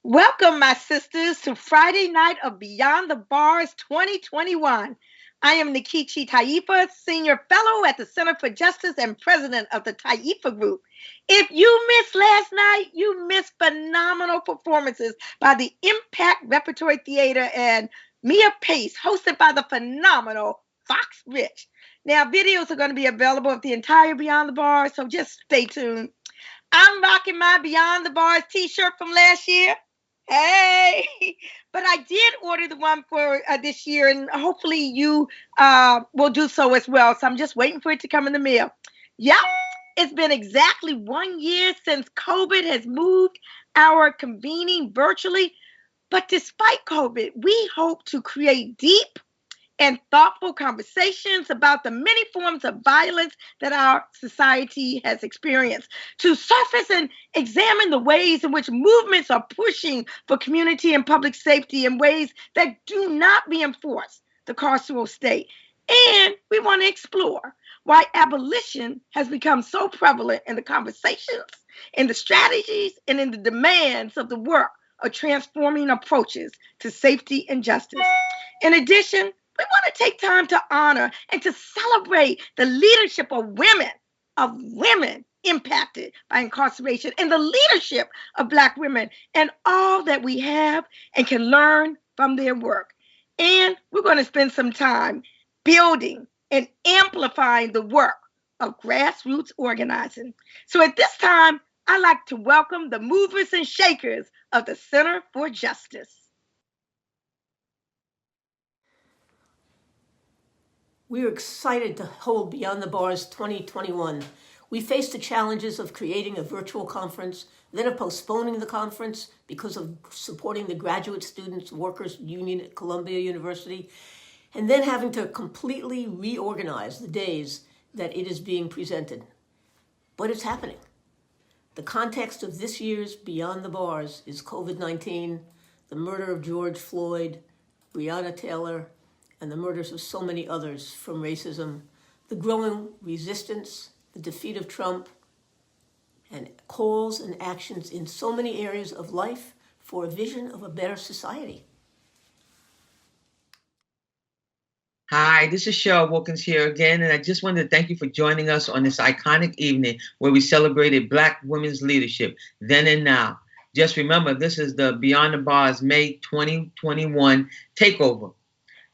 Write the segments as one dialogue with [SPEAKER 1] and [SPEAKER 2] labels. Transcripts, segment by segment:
[SPEAKER 1] Welcome, my sisters, to Friday night of Beyond the Bars 2021. I am Nkechi Taifa, Senior Fellow at the Center for Justice and President of the Taifa Group. If you missed last night, you missed phenomenal performances by the Impact Repertory Theater and Meah Pace, hosted by the phenomenal Fox Rich. Now, videos are going to be available of the entire Beyond the Bars, so just stay tuned. I'm rocking my Beyond the Bars t-shirt from last year. Hey, but I did order the one for this year, and hopefully you will do so as well. So I'm just waiting for it to come in the mail. Yep, it's been exactly 1 year since COVID has moved our convening virtually. But despite COVID, we hope to create deep and thoughtful conversations about the many forms of violence that our society has experienced, to surface and examine the ways in which movements are pushing for community and public safety in ways that do not reinforce the carceral state. And we want to explore why abolition has become so prevalent in the conversations, in the strategies, and in the demands of the work of transforming approaches to safety and justice. In addition, we want to take time to honor and to celebrate the leadership of women impacted by incarceration, and the leadership of Black women, and all that we have and can learn from their work. And we're going to spend some time building and amplifying the work of grassroots organizing. So at this time, I'd like to welcome the movers and shakers of the Center for Justice.
[SPEAKER 2] We are excited to hold Beyond the Bars 2021. We faced the challenges of creating a virtual conference, then of postponing the conference because of supporting the Graduate Students Workers Union at Columbia University, and then having to completely reorganize the days that it is being presented. But it's happening. The context of this year's Beyond the Bars is COVID-19, the murder of George Floyd, Breonna Taylor, and the murders of so many others from racism, the growing resistance, the defeat of Trump, and calls and actions in so many areas of life for a vision of a better society.
[SPEAKER 3] Hi, this is Cheryl Wilkins here again, and I just wanted to thank you for joining us on this iconic evening where we celebrated Black women's leadership then and now. Just remember, this is the Beyond the Bars May 2021 takeover,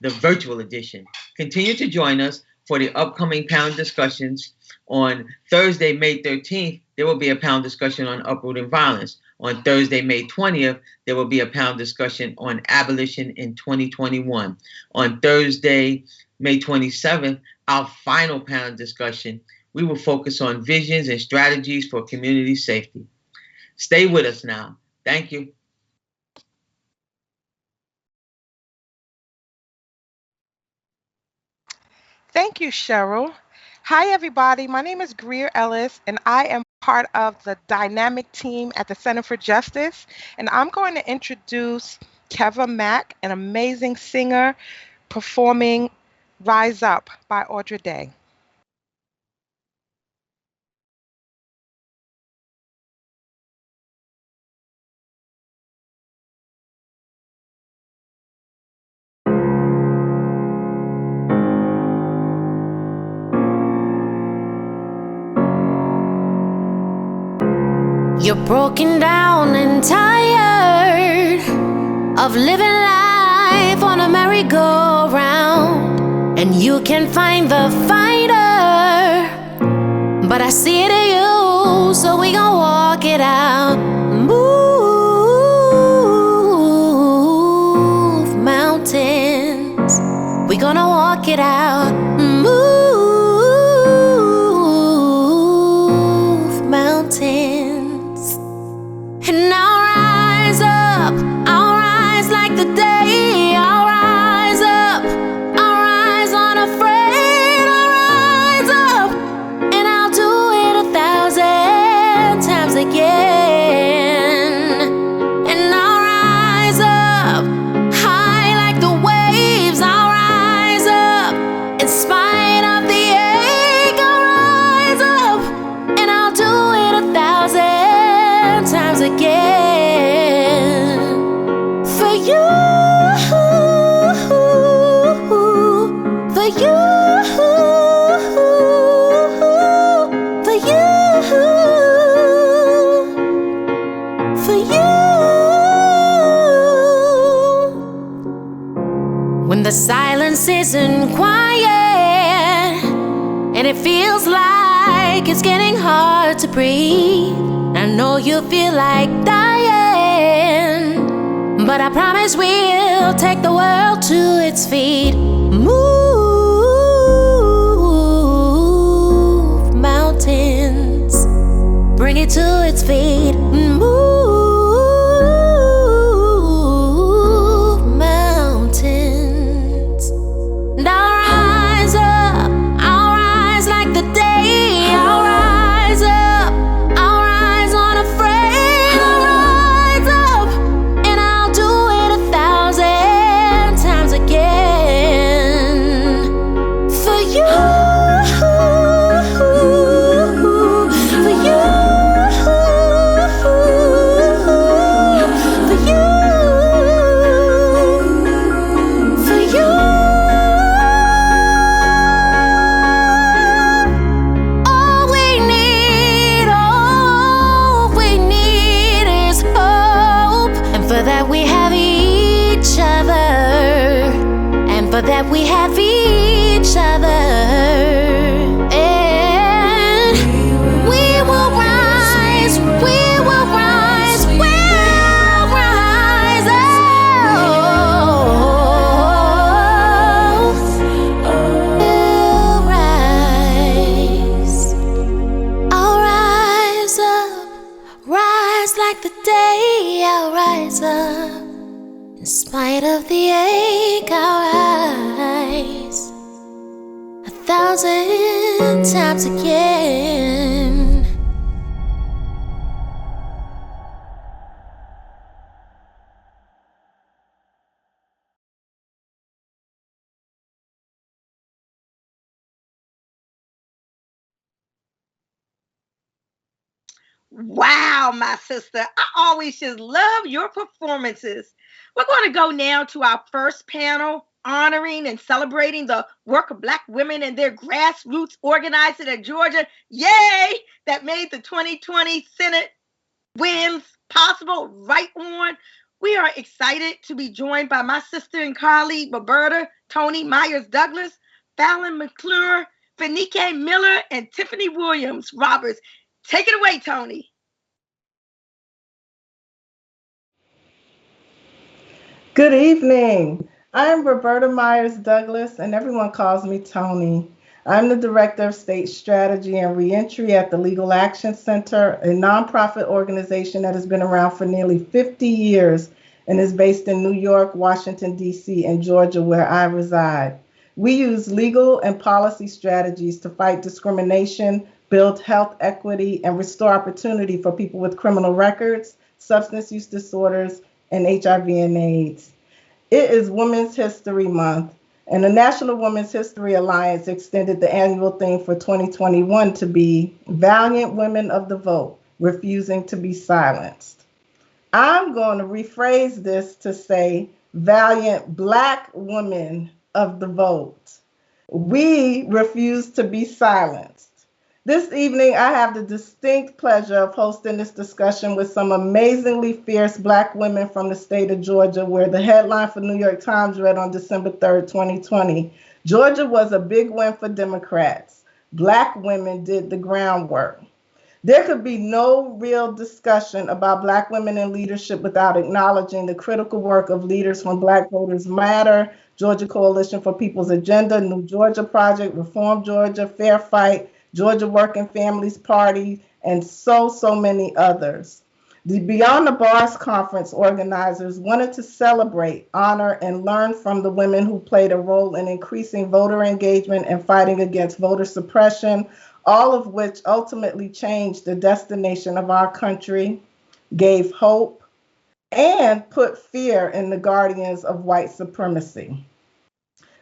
[SPEAKER 3] the virtual edition. Continue to join us for the upcoming panel discussions. On Thursday, May 13th, there will be a panel discussion on uprooting violence. On Thursday, May 20th, there will be a panel discussion on abolition in 2021. On Thursday, May 27th, our final panel discussion, we will focus on visions and strategies for community safety. Stay with us now. Thank you.
[SPEAKER 4] Thank you, Cheryl. Hi, everybody. My name is Greer Ellis, and I am part of the dynamic team at the Center for Justice. And I'm going to introduce Keva Mack, an amazing singer, performing Rise Up by Audra Day.
[SPEAKER 5] You're broken down and tired of living life on a merry-go-round, and you can find the fighter, but I see it in you, so we gon' walk it out. Move mountains, we gonna walk it out. Move mountains. And I'll rise up, I'll rise like the day, I'll rise up, I'll rise unafraid, I'll rise up, and I'll do it 1,000 times again. And I'll rise up, high like the waves, I'll rise up, in spite of the ache, I'll rise up, and I'll do it 1,000 silence isn't quiet, and it feels like it's getting hard to breathe. I know you feel like dying, but I promise we'll take the world to its feet. Move mountains, bring it to its feet. Move mountains. And I'll rise up, I'll rise like the day. I'll rise up, I'll rise unafraid. I'll rise up, and I'll do it 1,000 times again. For you, for you, for you, for you. All we need is hope. And for that we have each other. And for that we have each other. And we will rise, we will rise, we'll rise. We'll rise. I'll rise up, rise like the day. I'll rise up, in spite of the ache. I'll rise 1,000 times again.
[SPEAKER 1] Wow, my sister. I always just love your performances. We're going to go now to our first panel honoring and celebrating the work of Black women and their grassroots organizing in Georgia. Yay! That made the 2020 Senate wins possible. Right on. We are excited to be joined by my sister and colleague, Roberta, Tony Meyers Douglas, Fallon McClure, Fenika Miller, and Tiffany Williams Roberts. Take it away, Tony.
[SPEAKER 6] Good evening. I'm Roberta Meyers Douglas, and everyone calls me Tony. I'm the Director of State Strategy and Reentry at the Legal Action Center, a nonprofit organization that has been around for nearly 50 years and is based in New York, Washington, D.C., and Georgia, where I reside. We use legal and policy strategies to fight discrimination, build health equity, and restore opportunity for people with criminal records, substance use disorders, and HIV and AIDS. It is Women's History Month, and the National Women's History Alliance extended the annual theme for 2021 to be Valiant Women of the Vote, Refusing to be Silenced. I'm going to rephrase this to say Valiant Black Women of the Vote. We refuse to be silenced. This evening, I have the distinct pleasure of hosting this discussion with some amazingly fierce Black women from the state of Georgia, where the headline for New York Times read on December 3rd, 2020, Georgia was a big win for Democrats. Black women did the groundwork. There could be no real discussion about Black women in leadership without acknowledging the critical work of leaders from Black Voters Matter, Georgia Coalition for People's Agenda, New Georgia Project, Reform Georgia, Fair Fight, Georgia Working Families Party, and so many others. The Beyond the Bars Conference organizers wanted to celebrate, honor, and learn from the women who played a role in increasing voter engagement and fighting against voter suppression, all of which ultimately changed the destination of our country, gave hope, and put fear in the guardians of white supremacy.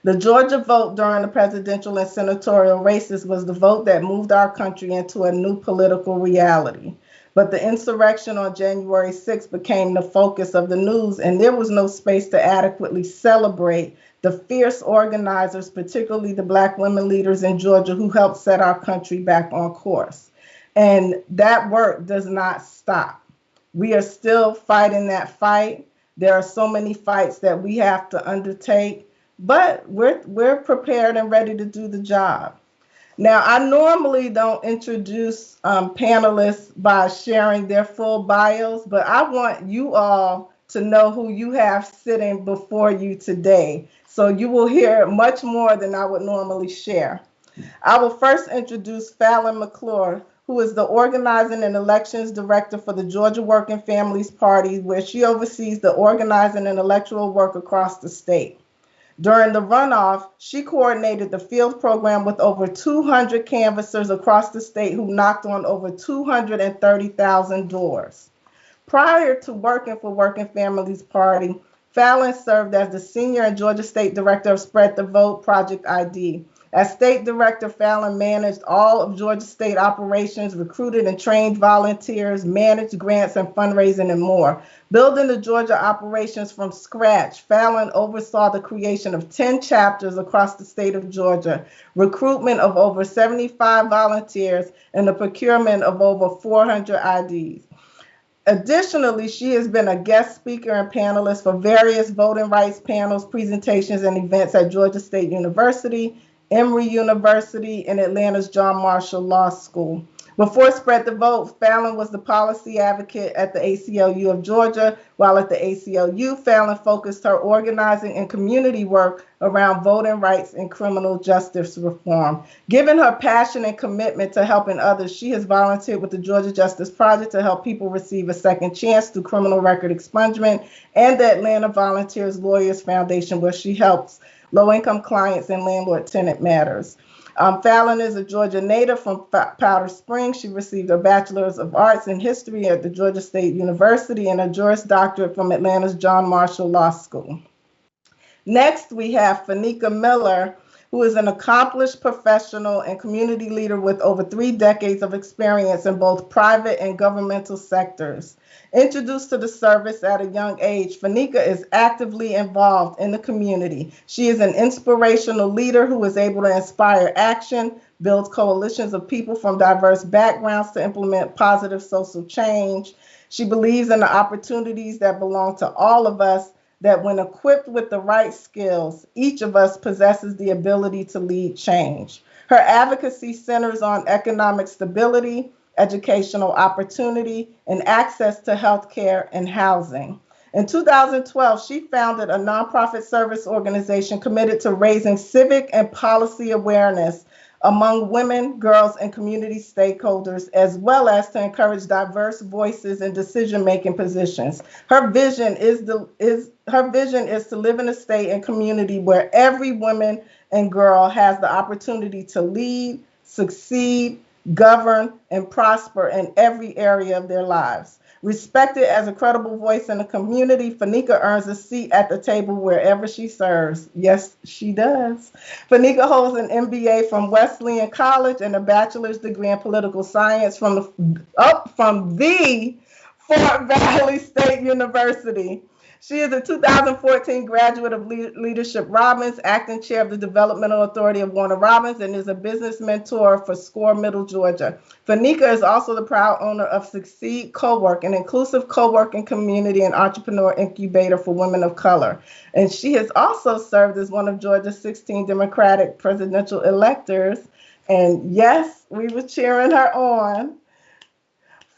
[SPEAKER 6] The Georgia vote during the presidential and senatorial races was the vote that moved our country into a new political reality. But the insurrection on January 6th became the focus of the news, and there was no space to adequately celebrate the fierce organizers, particularly the Black women leaders in Georgia who helped set our country back on course. And that work does not stop. We are still fighting that fight. There are so many fights that we have to undertake. but we're prepared and ready to do the job. Now, I normally don't introduce panelists by sharing their full bios, but I want you all to know who you have sitting before you today. So you will hear much more than I would normally share. I will first introduce Fallon McClure, who is the organizing and elections director for the Georgia Working Families Party, where she oversees the organizing and electoral work across the state. During the runoff, she coordinated the field program with over 200 canvassers across the state who knocked on over 230,000 doors. Prior to working for Working Families Party, Fallon served as the senior and Georgia State Director of Spread the Vote Project ID. As state director, Fallon managed all of Georgia state operations, recruited and trained volunteers, managed grants and fundraising, and more. Building the Georgia operations from scratch, Fallon oversaw the creation of 10 chapters across the state of Georgia, recruitment of over 75 volunteers, and the procurement of over 400 IDs. Additionally, she has been a guest speaker and panelist for various voting rights panels, presentations, and events at Georgia State University, Emory University, and Atlanta's John Marshall Law School. Before Spread the Vote, Fallon was the policy advocate at the ACLU of Georgia. While at the ACLU, Fallon focused her organizing and community work around voting rights and criminal justice reform. Given her passion and commitment to helping others, she has volunteered with the Georgia Justice Project to help people receive a second chance through criminal record expungement, and the Atlanta Volunteers Lawyers Foundation, where she helps low-income clients in landlord-tenant matters. Fallon is a Georgia native from Powder Springs. She received a Bachelor's of Arts in History at the Georgia State University and a Juris Doctorate from Atlanta's John Marshall Law School. Next, we have Fenika Miller, who is an accomplished professional and community leader with over 3 decades of experience in both private and governmental sectors. Introduced to the service at a young age, Fenika is actively involved in the community. She is an inspirational leader who is able to inspire action, builds coalitions of people from diverse backgrounds to implement positive social change. She believes in the opportunities that belong to all of us, that when equipped with the right skills, each of us possesses the ability to lead change. Her advocacy centers on economic stability, educational opportunity, and access to health care and housing. In 2012, she founded a nonprofit service organization committed to raising civic and policy awareness among women, girls, and community stakeholders, as well as to encourage diverse voices in decision-making positions. Her vision is to live in a state and community where every woman and girl has the opportunity to lead, succeed, govern, and prosper in every area of their lives. Respected as a credible voice in the community, Fenika earns a seat at the table wherever she serves. Yes, she does. Fenika holds an MBA from Wesleyan College and a bachelor's degree in political science from the Fort Valley State University. She is a 2014 graduate of Leadership Robbins, acting chair of the Developmental Authority of Warner Robins, and is a business mentor for SCORE Middle Georgia. Fenika is also the proud owner of Succeed Co-work, an inclusive co-working community and entrepreneur incubator for women of color. And she has also served as one of Georgia's 16 Democratic presidential electors. And yes, we were cheering her on.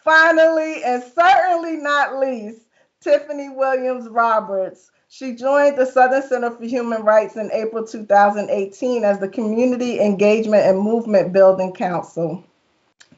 [SPEAKER 6] Finally, and certainly not least, Tiffany Williams Roberts. She joined the Southern Center for Human Rights in April 2018 as the Community Engagement and Movement Building Council.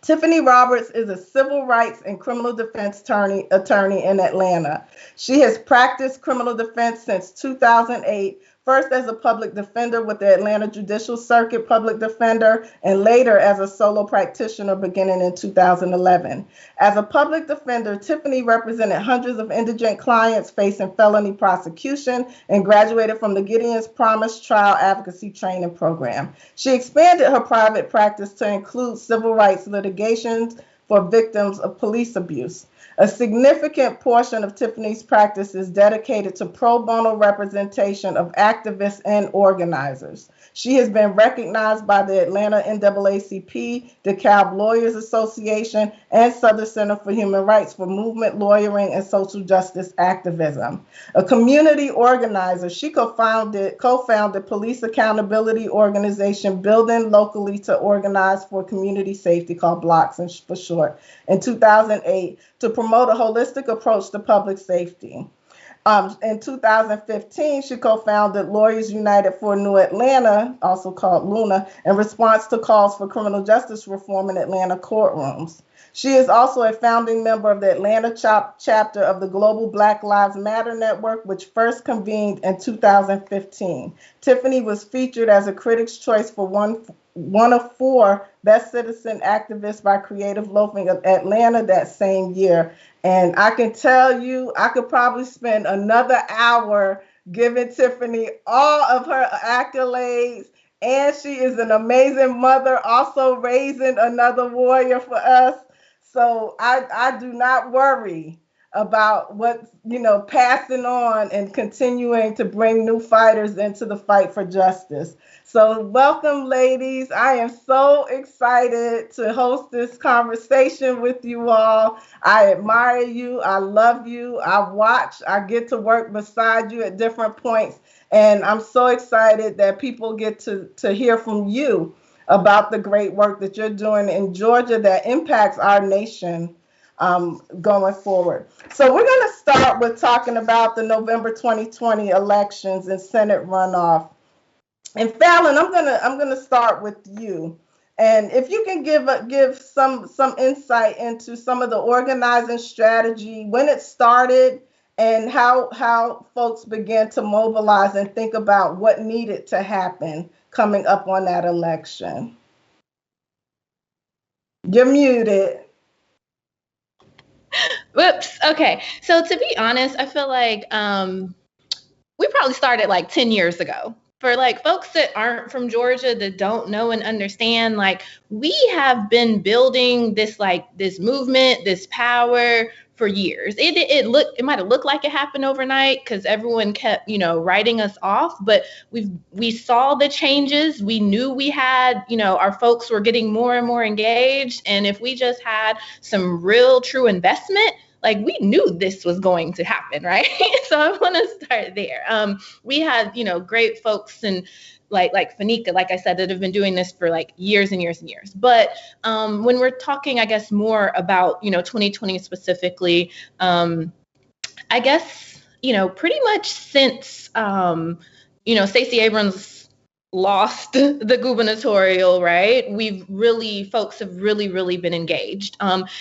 [SPEAKER 6] Tiffany Roberts is a civil rights and criminal defense attorney in Atlanta. She has practiced criminal defense since 2008, first as a public defender with the Atlanta Judicial Circuit Public Defender, and later as a solo practitioner beginning in 2011. As a public defender, Tiffany represented hundreds of indigent clients facing felony prosecution and graduated from the Gideon's Promise Trial Advocacy Training Program. She expanded her private practice to include civil rights litigations, for victims of police abuse. A significant portion of Tiffany's practice is dedicated to pro bono representation of activists and organizers. She has been recognized by the Atlanta NAACP, DeKalb Lawyers Association, and Southern Center for Human Rights for movement lawyering and social justice activism. A community organizer, she co-founded police accountability organization Building Locally to Organize for Community Safety, called BLOCS for short, in 2008 to promote a holistic approach to public safety. In 2015, she co-founded Lawyers United for New Atlanta, also called LUNA, in response to calls for criminal justice reform in Atlanta courtrooms. She is also a founding member of the Atlanta chapter of the Global Black Lives Matter Network, which first convened in 2015. Tiffany was featured as a Critics' Choice for one of 4 Best Citizen Activists by Creative Loafing of Atlanta that same year. And I can tell you, I could probably spend another hour giving Tiffany all of her accolades. And she is an amazing mother, also raising another warrior for us. So I do not worry about what, passing on and continuing to bring new fighters into the fight for justice. So welcome, ladies. I am so excited to host this conversation with you all. I admire you. I love you. I get to work beside you at different points. And I'm so excited that people get to hear from you about the great work that you're doing in Georgia that impacts our nation going forward. So we're going to start with talking about the November 2020 elections and Senate runoff. And Fallon, I'm gonna start with you, and if you can give some insight into some of the organizing strategy, when it started, and how folks began to mobilize and think about what needed to happen coming up on that election. You're muted.
[SPEAKER 7] Whoops. Okay. So to be honest, I feel like we probably started like 10 years ago. For like folks that aren't from Georgia, that don't know and understand, like we have been building this movement, this power for years. It might have looked like it happened overnight because everyone kept, writing us off, but we saw the changes. We knew we had, our folks were getting more and more engaged. And if we just had some real true investment, like we knew this was going to happen, right? So I want to start there. We had, great folks and like Fenika, like I said, that have been doing this for like years and years and years. But when we're talking, I guess, more about, 2020 specifically, I guess, pretty much since, Stacey Abrams lost the gubernatorial, right? Folks have really been engaged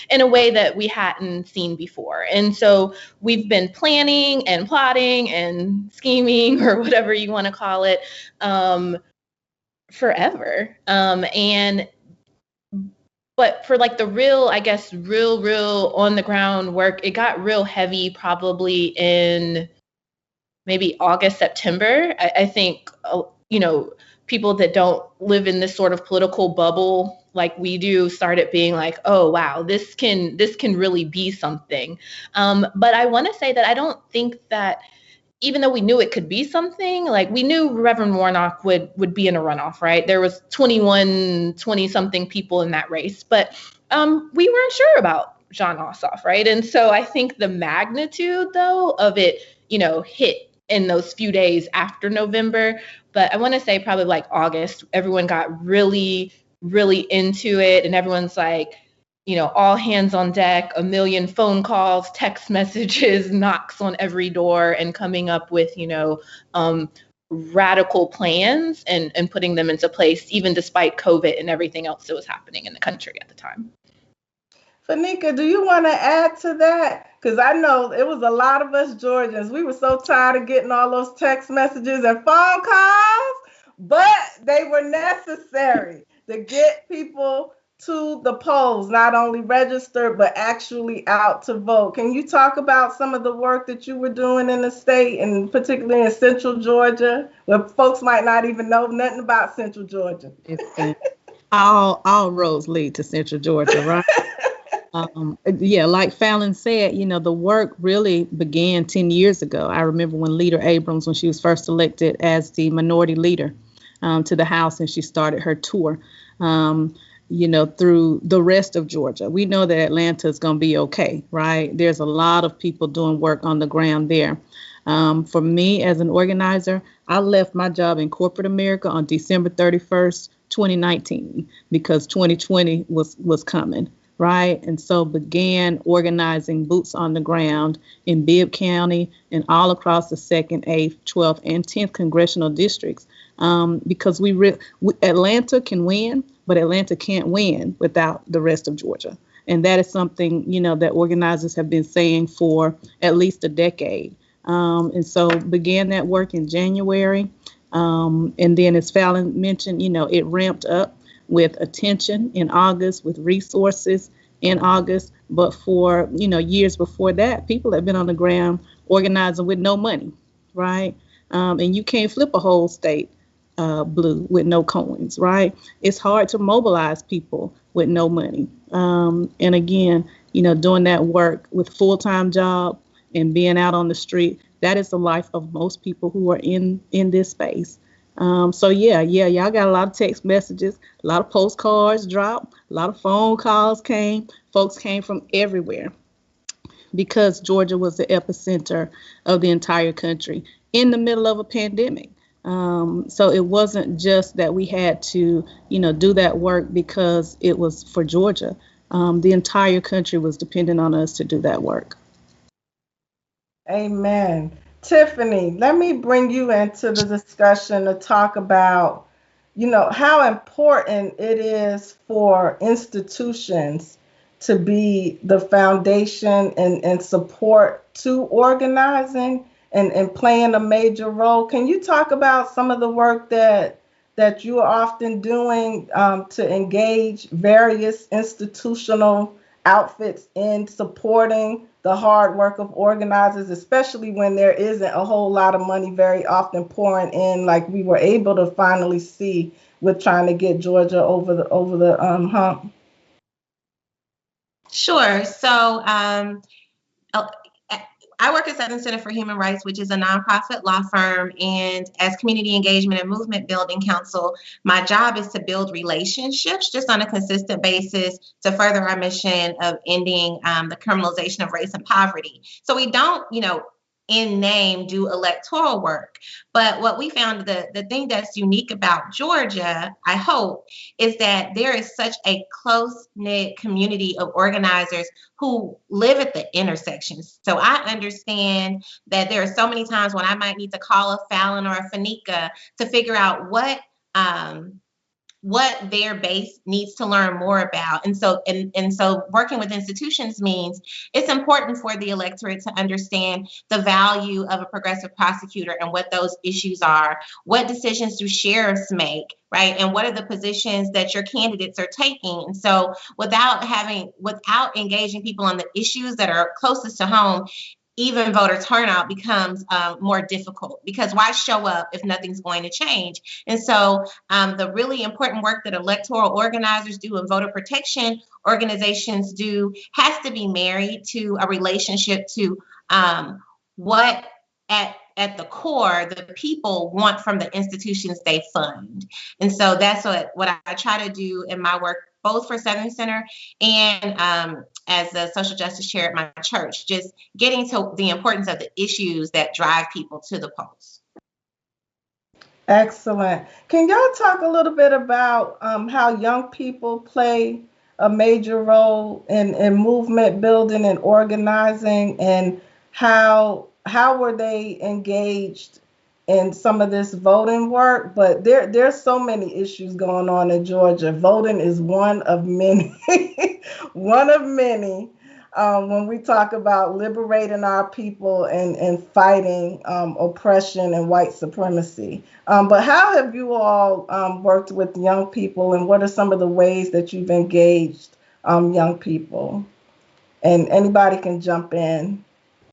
[SPEAKER 7] in a way that we hadn't seen before. And so we've been planning and plotting and scheming, or whatever you want to call it, forever. But for like the real, I guess, real on the ground work, it got real heavy probably in maybe August, September. I think, people that don't live in this sort of political bubble like we do started being like, oh, wow, this can really be something. But I want to say that I don't think that, even though we knew it could be something, like we knew Reverend Warnock would be in a runoff, right? There was 20-something people in that race, but we weren't sure about John Ossoff, right? And so I think the magnitude, though, of it, hit in those few days after November. But I want to say probably like August, everyone got really into it. And everyone's like, all hands on deck, a million phone calls, text messages, knocks on every door, and coming up with, radical plans and putting them into place, even despite COVID and everything else that was happening in the country at the time.
[SPEAKER 6] Fenika, do you want to add to that? Because I know it was a lot of us Georgians. We were so tired of getting all those text messages and phone calls, but they were necessary to get people to the polls, not only registered, but actually out to vote. Can you talk about some of the work that you were doing in the state, and particularly in Central Georgia, where folks might not even know nothing about Central Georgia?
[SPEAKER 8] All roads lead to Central Georgia, right? Yeah, like Fallon said, the work really began 10 years ago. I remember when Leader Abrams, when she was first elected as the minority leader to the House, and she started her tour, through the rest of Georgia. We know that Atlanta is going to be okay, right? There's a lot of people doing work on the ground there. For me as an organizer, I left my job in corporate America on December 31st, 2019, because 2020 was coming. Right. And so began organizing boots on the ground in Bibb County and all across the 2nd, 8th, 12th, and 10th congressional districts. Because Atlanta can win, but Atlanta can't win without the rest of Georgia. And that is something, that organizers have been saying for at least a decade. And so began that work in January. And then, as Fallon mentioned, it ramped up with attention in August, with resources in August. But for, years before that, people have been on the ground organizing with no money, right? And you can't flip a whole state blue with no coins, right? It's hard to mobilize people with no money. And again, doing that work with full-time job and being out on the street, that is the life of most people who are in this space. So y'all got a lot of text messages, a lot of postcards dropped, a lot of phone calls came. Folks came from everywhere because Georgia was the epicenter of the entire country in the middle of a pandemic. So it wasn't just that we had to, do that work because it was for Georgia. The entire country was dependent on us to do that work.
[SPEAKER 6] Amen. Tiffany, let me bring you into the discussion to talk about, how important it is for institutions to be the foundation and support to organizing and playing a major role. Can you talk about some of the work that you are often doing to engage various institutional outfits in supporting the hard work of organizers, especially when there isn't a whole lot of money very often pouring in, like we were able to finally see with trying to get Georgia over the hump?
[SPEAKER 9] Sure. So I work at Southern Center for Human Rights, which is a nonprofit law firm. And as Community Engagement and Movement Building Council, my job is to build relationships just on a consistent basis to further our mission of ending the criminalization of race and poverty. So we don't, in name, do electoral work. But what we found, the thing that's unique about Georgia, I hope, is that there is such a close-knit community of organizers who live at the intersections. So I understand that there are so many times when I might need to call a Fallon or a Fenika to figure out what their base needs to learn more about. And so working with institutions means it's important for the electorate to understand the value of a progressive prosecutor and what those issues are. What decisions do sheriffs make, right? And what are the positions that your candidates are taking? And so without engaging people on the issues that are closest to home, even voter turnout becomes more difficult, because why show up if nothing's going to change? And so the really important work that electoral organizers do and voter protection organizations do has to be married to a relationship to what at the core the people want from the institutions they fund. And so that's what I try to do in my work, both for Southern Center and as the social justice chair at my church, just getting to the importance of the issues that drive people to the polls.
[SPEAKER 6] Excellent. Can y'all talk a little bit about how young people play a major role in movement building and organizing, and how were they engaged in some of this voting work? But there's so many issues going on in Georgia. Voting is one of many, when we talk about liberating our people and fighting oppression and white supremacy. But how have you all worked with young people, and what are some of the ways that you've engaged young people? And anybody can jump in.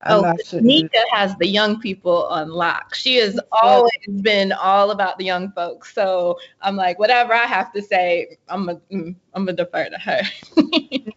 [SPEAKER 6] And
[SPEAKER 7] Oh,
[SPEAKER 6] I shouldn't do
[SPEAKER 7] Fenika has the young people on lock. She has
[SPEAKER 6] that.
[SPEAKER 7] always been all about the young folks. So I'm like, whatever I have to say, I'm gonna defer to her.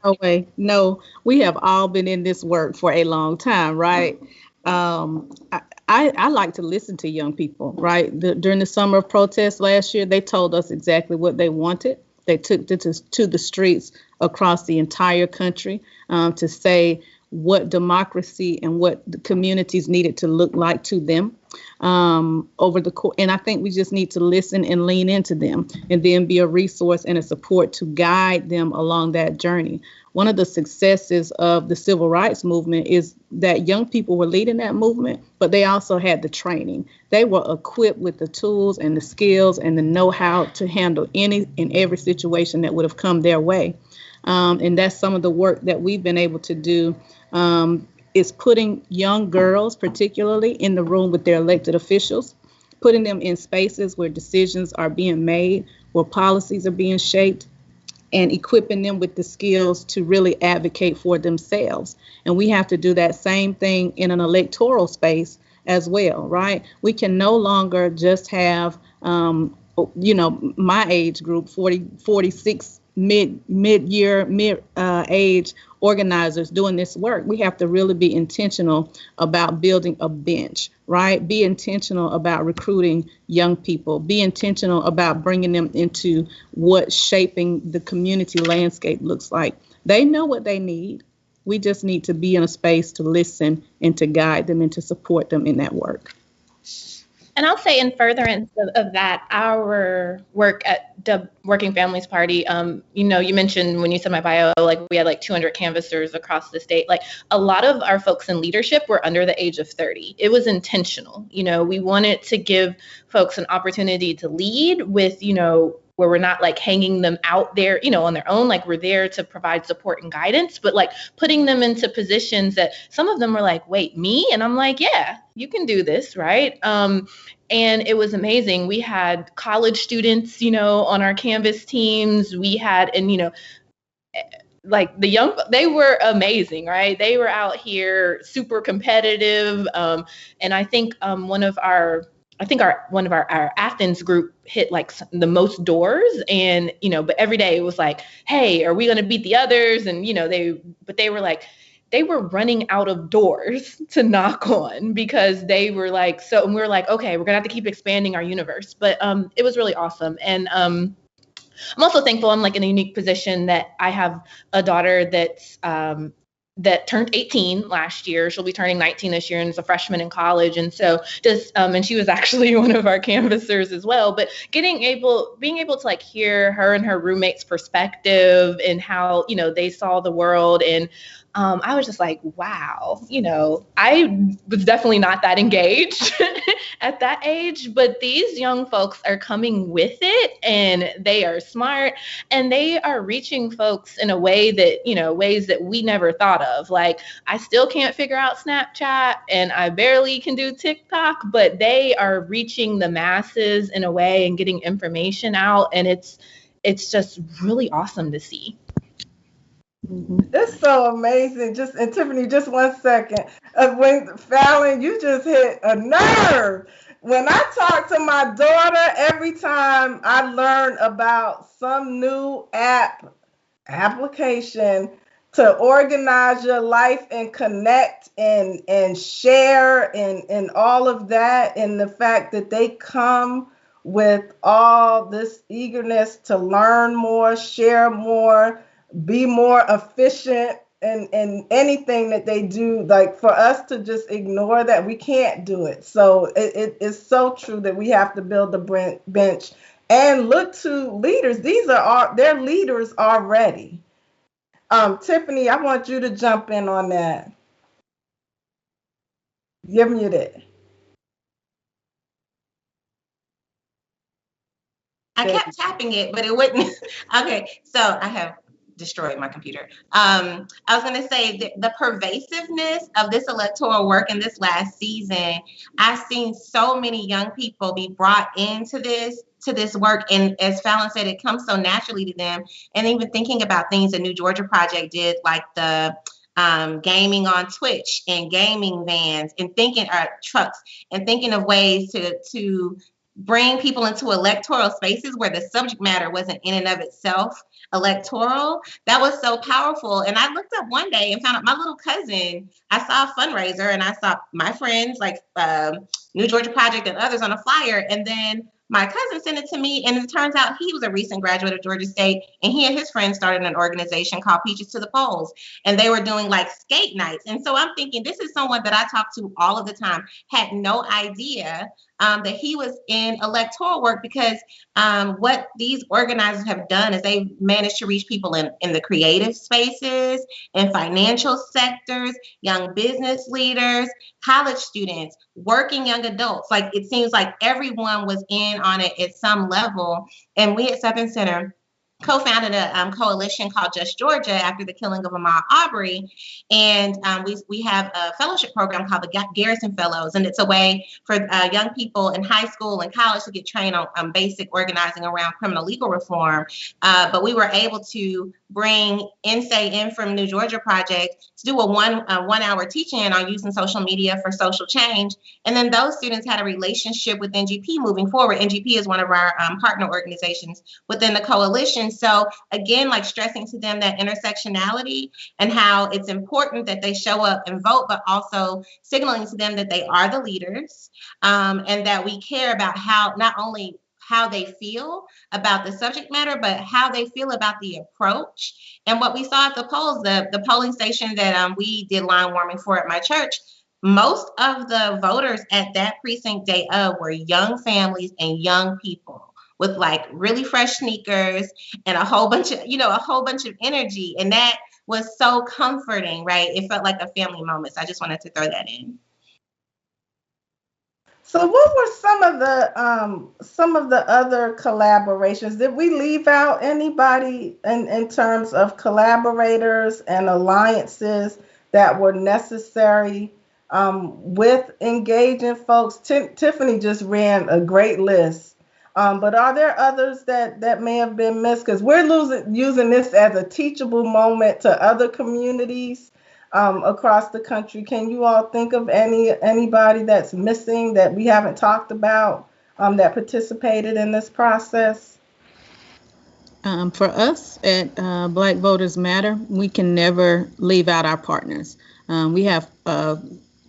[SPEAKER 8] No way. No, we have all been in this work for a long time, right? I like to listen to young people, right? During the summer of protest last year, they told us exactly what they wanted. They took it to the streets across the entire country to say what democracy and what the communities needed to look like to them over the course. And I think we just need to listen and lean into them and then be a resource and a support to guide them along that journey. One of the successes of the civil rights movement is that young people were leading that movement, but they also had the training. They were equipped with the tools and the skills and the know-how to handle any and every situation that would have come their way. And that's some of the work that we've been able to do, is putting young girls, particularly, in the room with their elected officials, putting them in spaces where decisions are being made, where policies are being shaped, and equipping them with the skills to really advocate for themselves. And we have to do that same thing in an electoral space as well, right? We can no longer just have, my age group, 46 mid age organizers doing this work. We have to really be intentional about building a bench, right? Be intentional about recruiting young people. Be intentional about bringing them into what shaping the community landscape looks like. They know what they need. We just need to be in a space to listen and to guide them and to support them in that work.
[SPEAKER 7] And I'll say in furtherance of that, our work at the Working Families Party, you mentioned when you said my bio, like we had like 200 canvassers across the state. Like a lot of our folks in leadership were under the age of 30. It was intentional. We wanted to give folks an opportunity to lead with, where we're not like hanging them out there, on their own. Like we're there to provide support and guidance, but like putting them into positions that some of them were like, wait, me? And I'm like, yeah, you can do this, right? And it was amazing. We had college students, on our canvas teams. We had, like they were amazing, right? They were out here super competitive. And I think one of our Athens group hit like the most doors, and but every day it was like, hey, are we going to beat the others? And they were running out of doors to knock on because they were like, so, and we were like, okay, we're gonna have to keep expanding our universe. But it was really awesome. And I'm also thankful I'm like in a unique position that I have a daughter that turned 18 last year. She'll be turning 19 this year and is a freshman in college. And so and she was actually one of our canvassers as well, but being able to like hear her and her roommate's perspective and how, they saw the world. And I was just like, wow, I was definitely not that engaged at that age, but these young folks are coming with it and they are smart and they are reaching folks in a way that, ways that we never thought of. Like I still can't figure out Snapchat and I barely can do TikTok, but they are reaching the masses in a way and getting information out. And it's just really awesome to see.
[SPEAKER 6] It's so amazing. And Tiffany, just 1 second. When Fallon, you just hit a nerve. When I talk to my daughter, every time I learn about some new application to organize your life and connect and share and all of that, and the fact that they come with all this eagerness to learn more, share more, be more efficient in anything that they do, like for us to just ignore that, we can't do it. So it is so true that we have to build the bench and look to leaders. They're leaders already. Tiffany, I want you to jump in on that. You're muted.
[SPEAKER 9] I kept tapping it, but it wouldn't. Okay, so I have destroyed my computer. I was going to say the pervasiveness of this electoral work in this last season. I've seen so many young people be brought into this work, and as Fallon said, it comes so naturally to them. And even thinking about things the New Georgia Project did, like the gaming on Twitch and gaming vans and trucks and thinking of ways to bring people into electoral spaces where the subject matter wasn't in and of itself electoral. That was so powerful. And I looked up one day and found out my little cousin, I saw a fundraiser and I saw my friends like New Georgia Project and others on a flyer. And then my cousin sent it to me, and it turns out he was a recent graduate of Georgia State, and he and his friends started an organization called Peaches to the Polls, and they were doing like skate nights. And so I'm thinking, this is someone that I talk to all of the time, had no idea that he was in electoral work, because what these organizers have done is they've managed to reach people in the creative spaces, in financial sectors, young business leaders, college students, working young adults. Like, it seems like everyone was in on it at some level. And we at Southern Center co-founded a coalition called Just Georgia after the killing of Ahmaud Arbery. And we have a fellowship program called the Garrison Fellows. And it's a way for young people in high school and college to get trained on basic organizing around criminal legal reform. But we were able to bring NSAY in from New Georgia Project to do a one hour teach-in on using social media for social change. And then those students had a relationship with NGP moving forward. NGP is one of our partner organizations within the coalition. So again, like stressing to them that intersectionality and how it's important that they show up and vote, but also signaling to them that they are the leaders, and that we care about how, not only how they feel about the subject matter, but how they feel about the approach. And what we saw at the polls, the polling station that we did line warming for at my church, most of the voters at that precinct day of were young families and young people with like really fresh sneakers and a whole bunch of energy. And that was so comforting, right? It felt like a family moment. So I just wanted to throw that in.
[SPEAKER 6] So what were some of the other collaborations? Did we leave out anybody in terms of collaborators and alliances that were necessary with engaging folks? Tiffany just ran a great list. But are there others that may have been missed? Because we're using this as a teachable moment to other communities across the country. Can you all think of anybody that's missing that we haven't talked about that participated in this process?
[SPEAKER 8] For us at Black Voters Matter, we can never leave out our partners. We have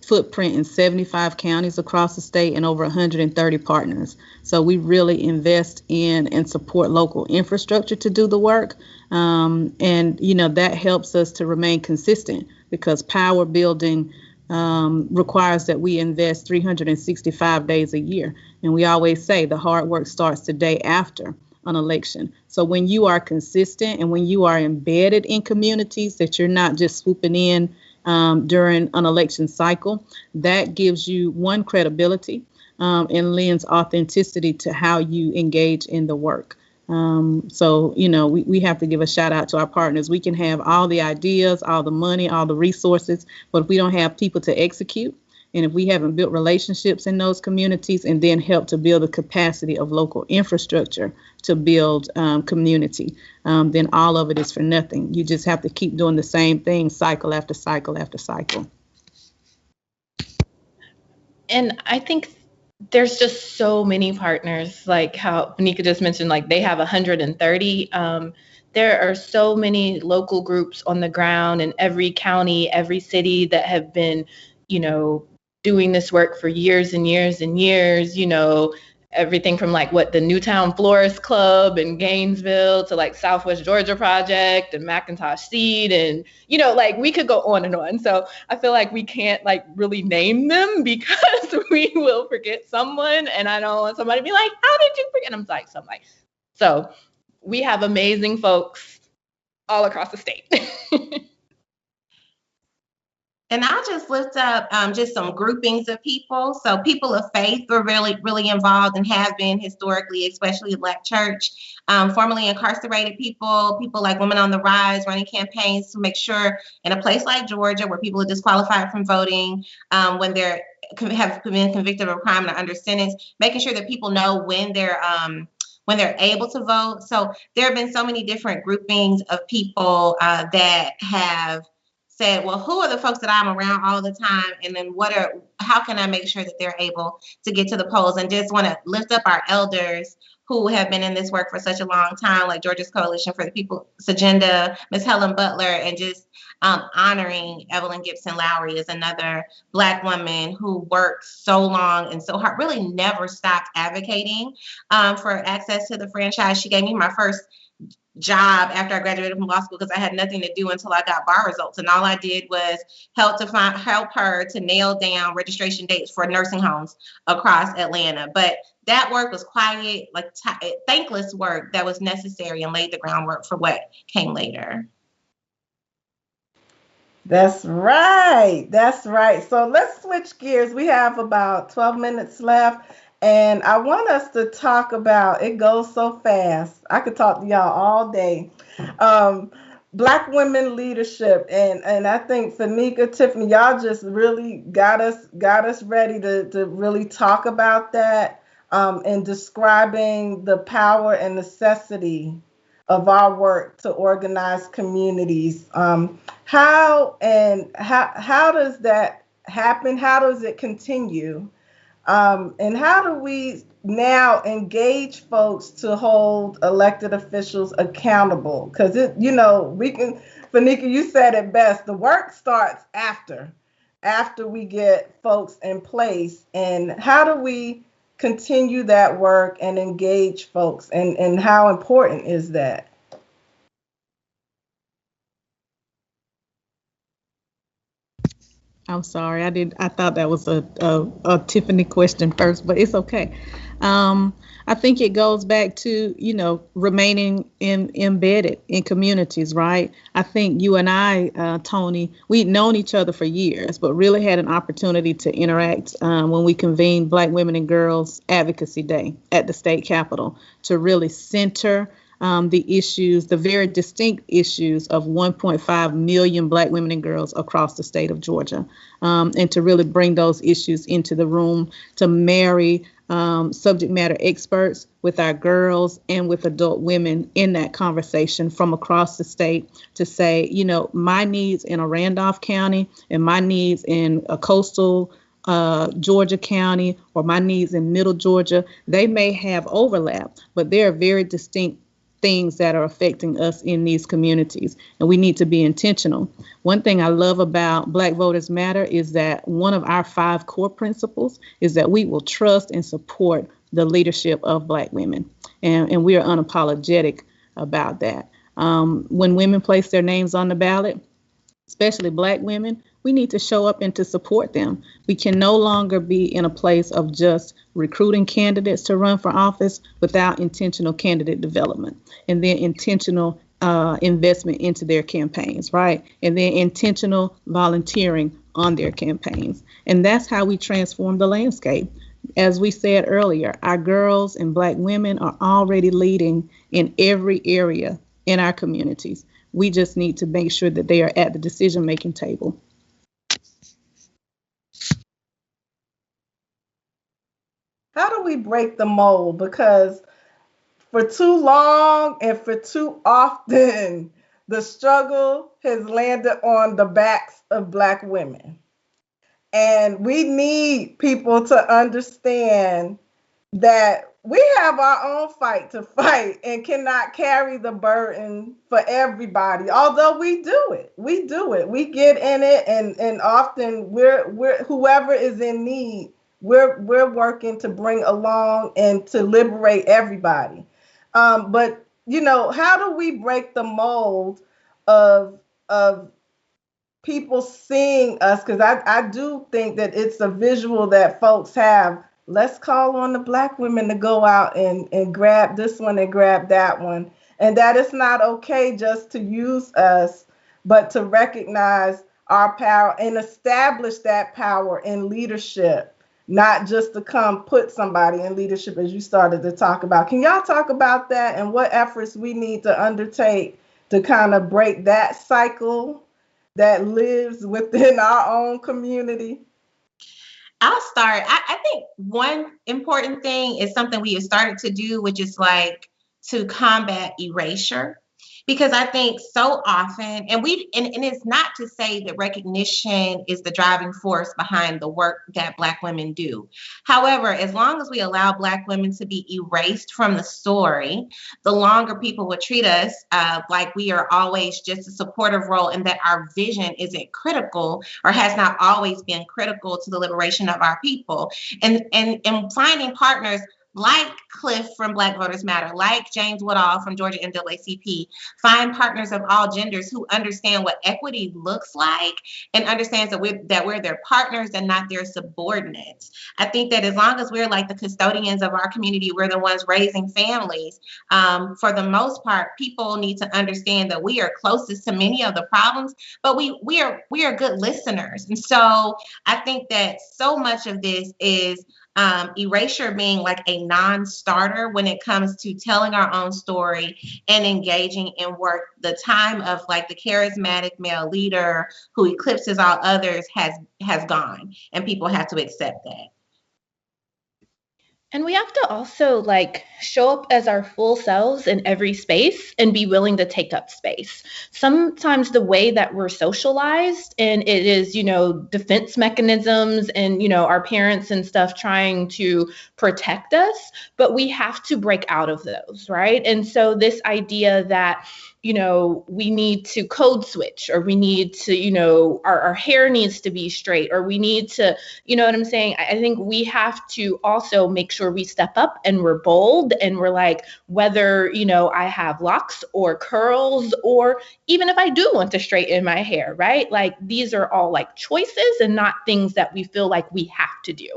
[SPEAKER 8] footprint in 75 counties across the state and over 130 partners. So we really invest in and support local infrastructure to do the work. And, that helps us to remain consistent, because power building requires that we invest 365 days a year. And we always say the hard work starts the day after an election. So when you are consistent and when you are embedded in communities, that you're not just swooping in during an election cycle, that gives you one, credibility, and lends authenticity to how you engage in the work. So we have to give a shout out to our partners. We can have all the ideas, all the money, all the resources, but if we don't have people to execute, and if we haven't built relationships in those communities and then help to build the capacity of local infrastructure to build community, then all of it is for nothing. You just have to keep doing the same thing cycle after cycle after cycle.
[SPEAKER 7] And I think there's just so many partners, like how Fenika just mentioned, like they have 130. There are so many local groups on the ground in every county, every city that have been, doing this work for years and years and years, everything from like the Newtown Florist Club in Gainesville to like Southwest Georgia Project and Macintosh Seed. And, we could go on and on. So I feel like we can't really name them because we will forget someone. And I don't want somebody to be like, how did you forget? And I'm like, so we have amazing folks all across the state.
[SPEAKER 9] And I'll just lift up just some groupings of people. So people of faith were really, really involved and have been historically, especially Black church, formerly incarcerated people like Women on the Rise, running campaigns to make sure in a place like Georgia where people are disqualified from voting, when they have been convicted of a crime and are under sentence, making sure that people know when they're able to vote. So there have been so many different groupings of people that have said, well, who are the folks that I'm around all the time? And then how can I make sure that they're able to get to the polls? And just want to lift up our elders who have been in this work for such a long time, like Georgia's Coalition for the People's Agenda, Ms. Helen Butler, and just honoring Evelyn Gibson Lowry is another Black woman who worked so long and so hard, really never stopped advocating for access to the franchise. She gave me my first job after I graduated from law school because I had nothing to do until I got bar results, and all I did was help her to nail down registration dates for nursing homes across Atlanta. But that work was quiet, like thankless work that was necessary and laid the groundwork for what came later.
[SPEAKER 6] That's right. That's right. So let's switch gears. We have about 12 minutes left. And I want us to talk about, it goes so fast. I could talk to y'all all day. Black women leadership. And I think Fenika, Tiffany, y'all just really got us ready to really talk about that and describing the power and necessity of our work to organize communities. How does that happen? How does it continue? And how do we now engage folks to hold elected officials accountable? Because Fenika, you said it best. The work starts after we get folks in place. And how do we continue that work and engage folks? And how important is that?
[SPEAKER 8] I'm sorry, I thought that was a Tiffany question first, but it's okay. I think it goes back to, remaining embedded in communities, right? I think you and I, Tony, we'd known each other for years, but really had an opportunity to interact when we convened Black Women and Girls Advocacy Day at the state capitol to really center the issues, the very distinct issues of 1.5 million Black women and girls across the state of Georgia, and to really bring those issues into the room, to marry subject matter experts with our girls and with adult women in that conversation from across the state to say, my needs in a Randolph County and my needs in a coastal Georgia County or my needs in middle Georgia, they may have overlap, but they're very distinct things that are affecting us in these communities, and we need to be intentional. One thing I love about Black Voters Matter is that one of our 5 core principles is that we will trust and support the leadership of Black women, and we are unapologetic about that. When women place their names on the ballot, especially Black women, we need to show up and to support them. We can no longer be in a place of just recruiting candidates to run for office without intentional candidate development and then intentional investment into their campaigns, right? And then intentional volunteering on their campaigns. And that's how we transform the landscape. As we said earlier, our girls and Black women are already leading in every area in our communities. We just need to make sure that they are at the decision-making table.
[SPEAKER 6] How do we break the mold? Because for too long and for too often, the struggle has landed on the backs of Black women. And we need people to understand that we have our own fight to fight and cannot carry the burden for everybody. Although we do it. We get in it, and often we're whoever is in need, we're working to bring along and to liberate everybody. But how do we break the mold of people seeing us? Because I do think that it's a visual that folks have. Let's call on the Black women to go out and grab this one and grab that one. And that it's not okay just to use us, but to recognize our power and establish that power in leadership, not just to come put somebody in leadership, as you started to talk about. Can y'all talk about that and what efforts we need to undertake to kind of break that cycle that lives within our own community?
[SPEAKER 9] I'll start. I think one important thing is something we have started to do, which is like to combat erasure. Because I think so often, and it's not to say that recognition is the driving force behind the work that Black women do. However, as long as we allow Black women to be erased from the story, the longer people will treat us like we are always just a supportive role, and that our vision isn't critical or has not always been critical to the liberation of our people. And finding partners like Cliff from Black Voters Matter, like James Woodall from Georgia NAACP, find partners of all genders who understand what equity looks like and understands that we're their partners and not their subordinates. I think that as long as we're like the custodians of our community, we're the ones raising families. For the most part, people need to understand that we are closest to many of the problems, but we are good listeners. And so I think that so much of this is erasure being like a non-starter when it comes to telling our own story and engaging in work. The time of like the charismatic male leader who eclipses all others has gone, and people have to accept that.
[SPEAKER 7] And we have to also like show up as our full selves in every space and be willing to take up space. Sometimes the way that we're socialized, and it is, defense mechanisms and, our parents and stuff trying to protect us, but we have to break out of those, right? And so this idea that, we need to code switch, or we need to, our hair needs to be straight, or we need to, you know what I'm saying? I think we have to also make sure we step up and we're bold and we're like, whether, I have locks or curls, or even if I do want to straighten my hair, right? Like these are all like choices and not things that we feel like we have to do.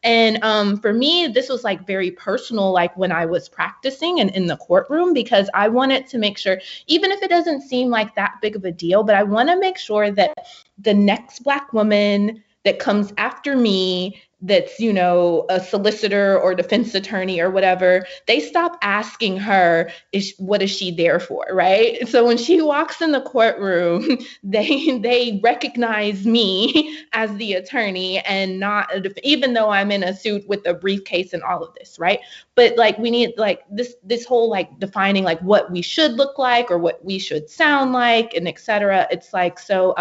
[SPEAKER 7] And for me, this was like very personal, like when I was practicing and in the courtroom, because I wanted to make sure, even if it doesn't seem like that big of a deal, but I want to make sure that the next Black woman that comes after me, that's, a solicitor or defense attorney or whatever, they stop asking her, what is she there for, right? So when she walks in the courtroom, they recognize me as the attorney and not, even though I'm in a suit with a briefcase and all of this, right? But like we need like this whole like defining like what we should look like or what we should sound like and et cetera. It's like, so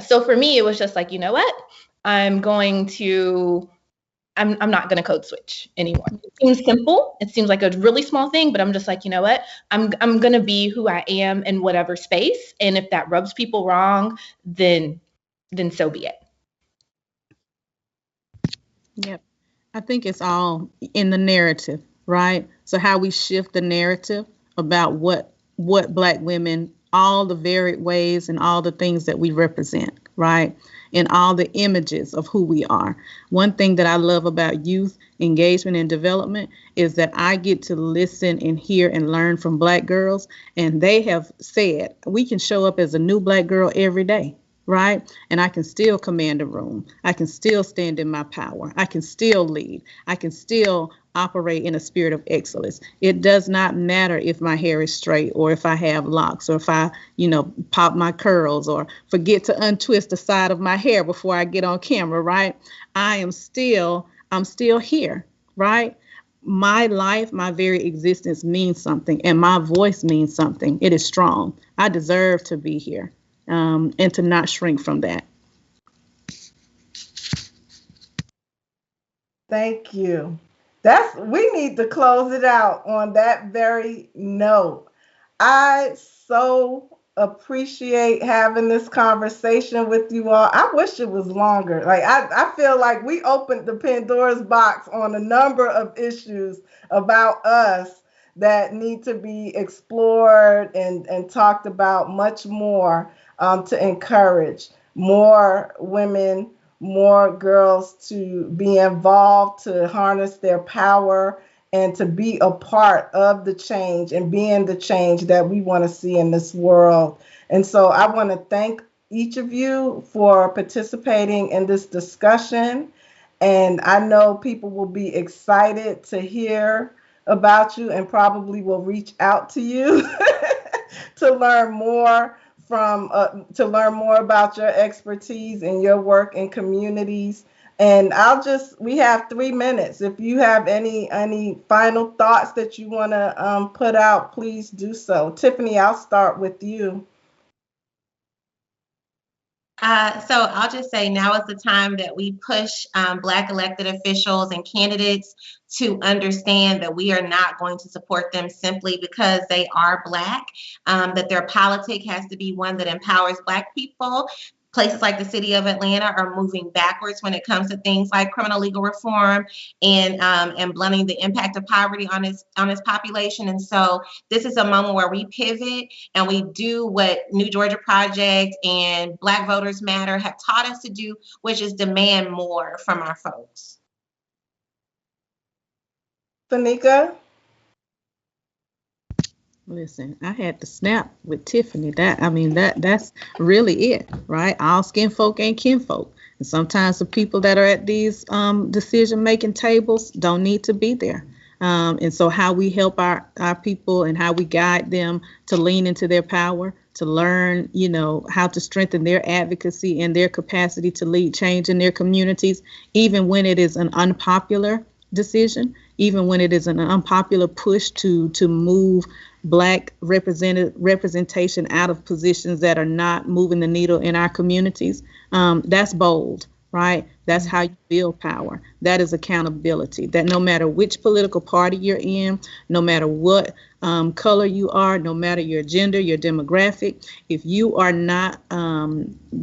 [SPEAKER 7] so for me, it was just like, you know what? I'm not going to code switch anymore. It seems simple. It seems like a really small thing, but I'm just like, you know what? I'm going to be who I am in whatever space. And if that rubs people wrong, then so be it.
[SPEAKER 8] Yep. I think it's all in the narrative, right? So how we shift the narrative about what Black women, all the varied ways and all the things that we represent, right? And all the images of who we are. One thing that I love about youth engagement and development is that I get to listen and hear and learn from Black girls. And they have said, we can show up as a new Black girl every day, right? And I can still command a room. I can still stand in my power. I can still lead. I can still operate in a spirit of excellence. It does not matter if my hair is straight or if I have locks or if I, pop my curls or forget to untwist the side of my hair before I get on camera, right? I'm still here, right? My life, my very existence means something, and my voice means something. It is strong. I deserve to be here, and to not shrink from that.
[SPEAKER 6] Thank you. We need to close it out on that very note. I so appreciate having this conversation with you all. I wish it was longer. Like I feel like we opened the Pandora's box on a number of issues about us that need to be explored and talked about much more, to encourage more women, more girls to be involved, to harness their power, and to be a part of the change and being the change that we want to see in this world. And so I want to thank each of you for participating in this discussion. And I know people will be excited to hear about you and probably will reach out to you to learn more about your expertise and your work in communities. And we have 3 minutes. If you have any final thoughts that you want to put out, please do so. Tiffany, I'll start with you.
[SPEAKER 9] So I'll just say now is the time that we push Black elected officials and candidates to understand that we are not going to support them simply because they are Black, that their politic has to be one that empowers Black people. Places like the city of Atlanta are moving backwards when it comes to things like criminal legal reform and blunting the impact of poverty on its population. And so this is a moment where we pivot and we do what New Georgia Project and Black Voters Matter have taught us to do, which is demand more from our folks.
[SPEAKER 6] Fenika?
[SPEAKER 8] Listen, I had to snap with Tiffany. That's really it, right? All skin folk ain't kinfolk. And sometimes the people that are at these decision-making tables don't need to be there. And so how we help our people and how we guide them to lean into their power, to learn, how to strengthen their advocacy and their capacity to lead change in their communities, even when it is an unpopular decision, even when it is an unpopular push to move Black representation out of positions that are not moving the needle in our communities. That's bold, right? That's how you build power. That is accountability. That no matter which political party you're in, no matter what color you are, no matter your gender, your demographic, if you are not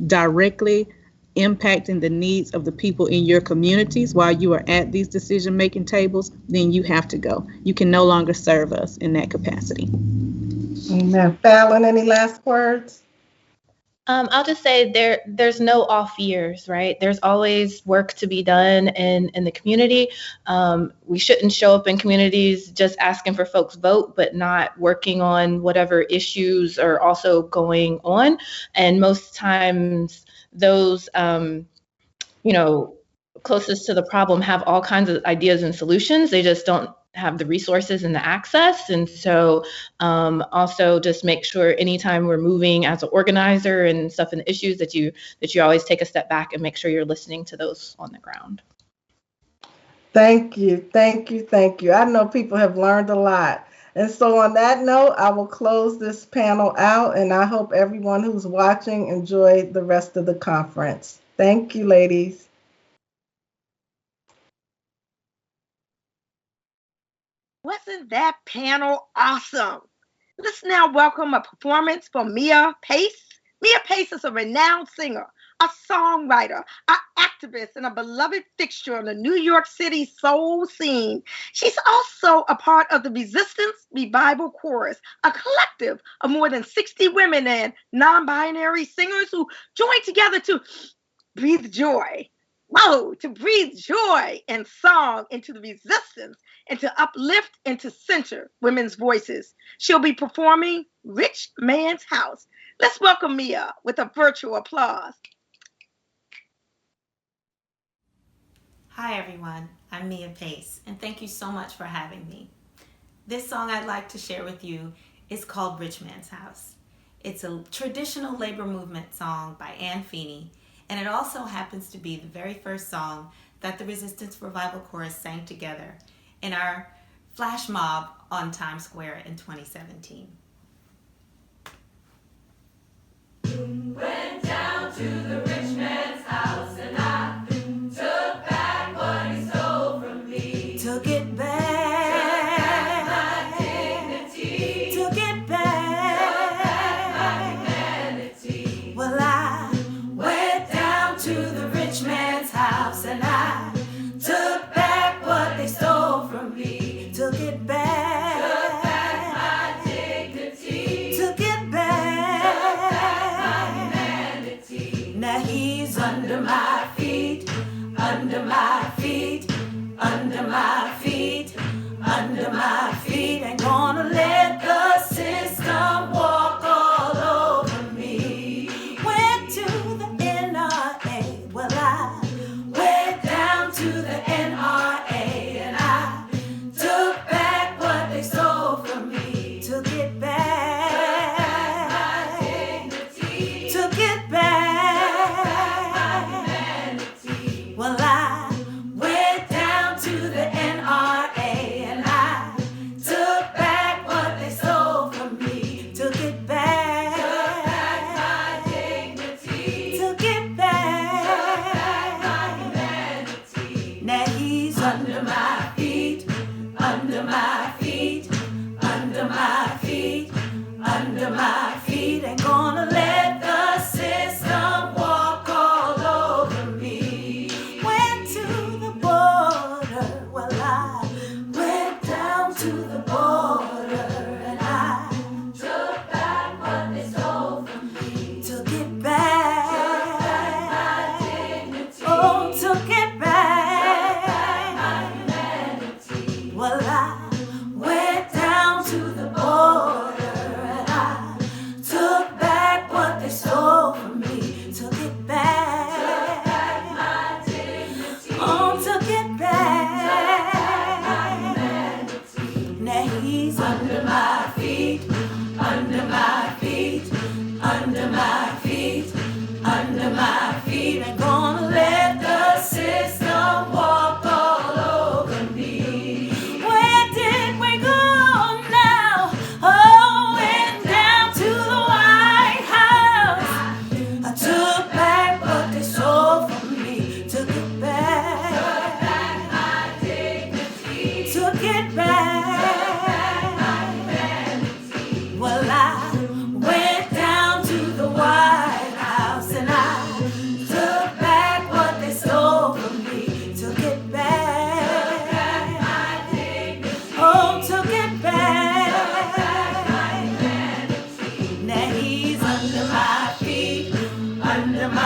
[SPEAKER 8] directly impacting the needs of the people in your communities while you are at these decision-making tables, then you have to go. You can no longer serve us in that capacity.
[SPEAKER 6] Amen. Fallon, any last words?
[SPEAKER 7] I'll just say there's no off years, right? There's always work to be done in the community. We shouldn't show up in communities just asking for folks vote, but not working on whatever issues are also going on. And most times those, closest to the problem have all kinds of ideas and solutions. They just don't have the resources and the access. And so also just make sure anytime we're moving as an organizer and stuff and issues that you always take a step back and make sure you're listening to those on the ground.
[SPEAKER 6] Thank you. I know people have learned a lot. And so on that note, I will close this panel out, and I hope everyone who's watching enjoyed the rest of the conference. Thank you, ladies.
[SPEAKER 1] Wasn't that panel awesome? Let's now welcome a performance from Meah Pace. Meah Pace is a renowned singer, a songwriter, an activist, and a beloved fixture on the New York City soul scene. She's also a part of the Resistance Revival Chorus, a collective of more than 60 women and non-binary singers who join together to breathe joy. To breathe joy and song into the resistance and to uplift and to center women's voices. She'll be performing Rich Man's House. Let's welcome Meah with a virtual applause.
[SPEAKER 10] Hi everyone, I'm Meah Pace, and thank you so much for having me. This song I'd like to share with you is called Rich Man's House. It's a traditional labor movement song by Ann Feeney, and it also happens to be the very first song that the Resistance Revival Chorus sang together in our flash mob on Times Square in 2017.
[SPEAKER 5] Went down to the rich man's house and I took back what he stole from me.
[SPEAKER 10] Took it back.
[SPEAKER 5] Took back my dignity.
[SPEAKER 10] Took it back.
[SPEAKER 5] Took back my humanity.
[SPEAKER 10] Well, I went down to the rich man's house and I took back what they stole from me. Took it back.
[SPEAKER 5] Took back my dignity.
[SPEAKER 10] Took it back.
[SPEAKER 5] Took back my humanity.
[SPEAKER 10] Now he's under my feet, under my feet, under my feet, under my feet. Ain't gonna let the system walk all over me. Went to the NRA, well I went down to the NRA and I took back what they stole from me. Took it back. Took it back.
[SPEAKER 5] Humanity.
[SPEAKER 10] Well, I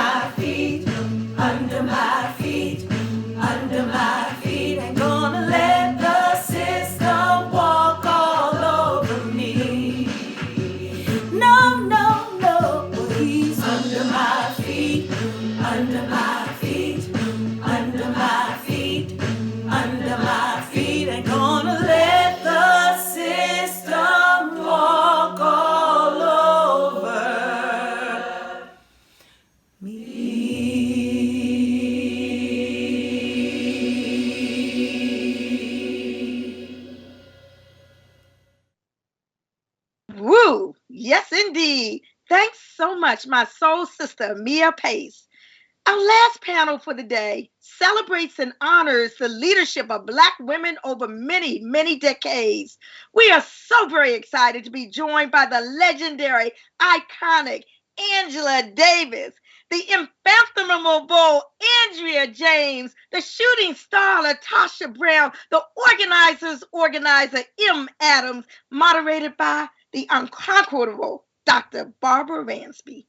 [SPEAKER 10] my feet, under my feet, under my feet. Ain't gonna let the system walk all over me. No, no, no, he's under my feet, under my feet, under my feet, under my feet. Ain't gonna let the system walk all over me.
[SPEAKER 1] Woo! Yes, indeed. Thanks so much, my soul sister, Meah Pace. Our last panel for the day celebrates and honors the leadership of Black women over many, many decades. We are so very excited to be joined by the legendary, iconic Angela Davis, the infathomable Andrea James, the shooting star LaTosha Brown, the organizer's organizer M. Adams, moderated by the unconquerable Dr. Barbara Ransby.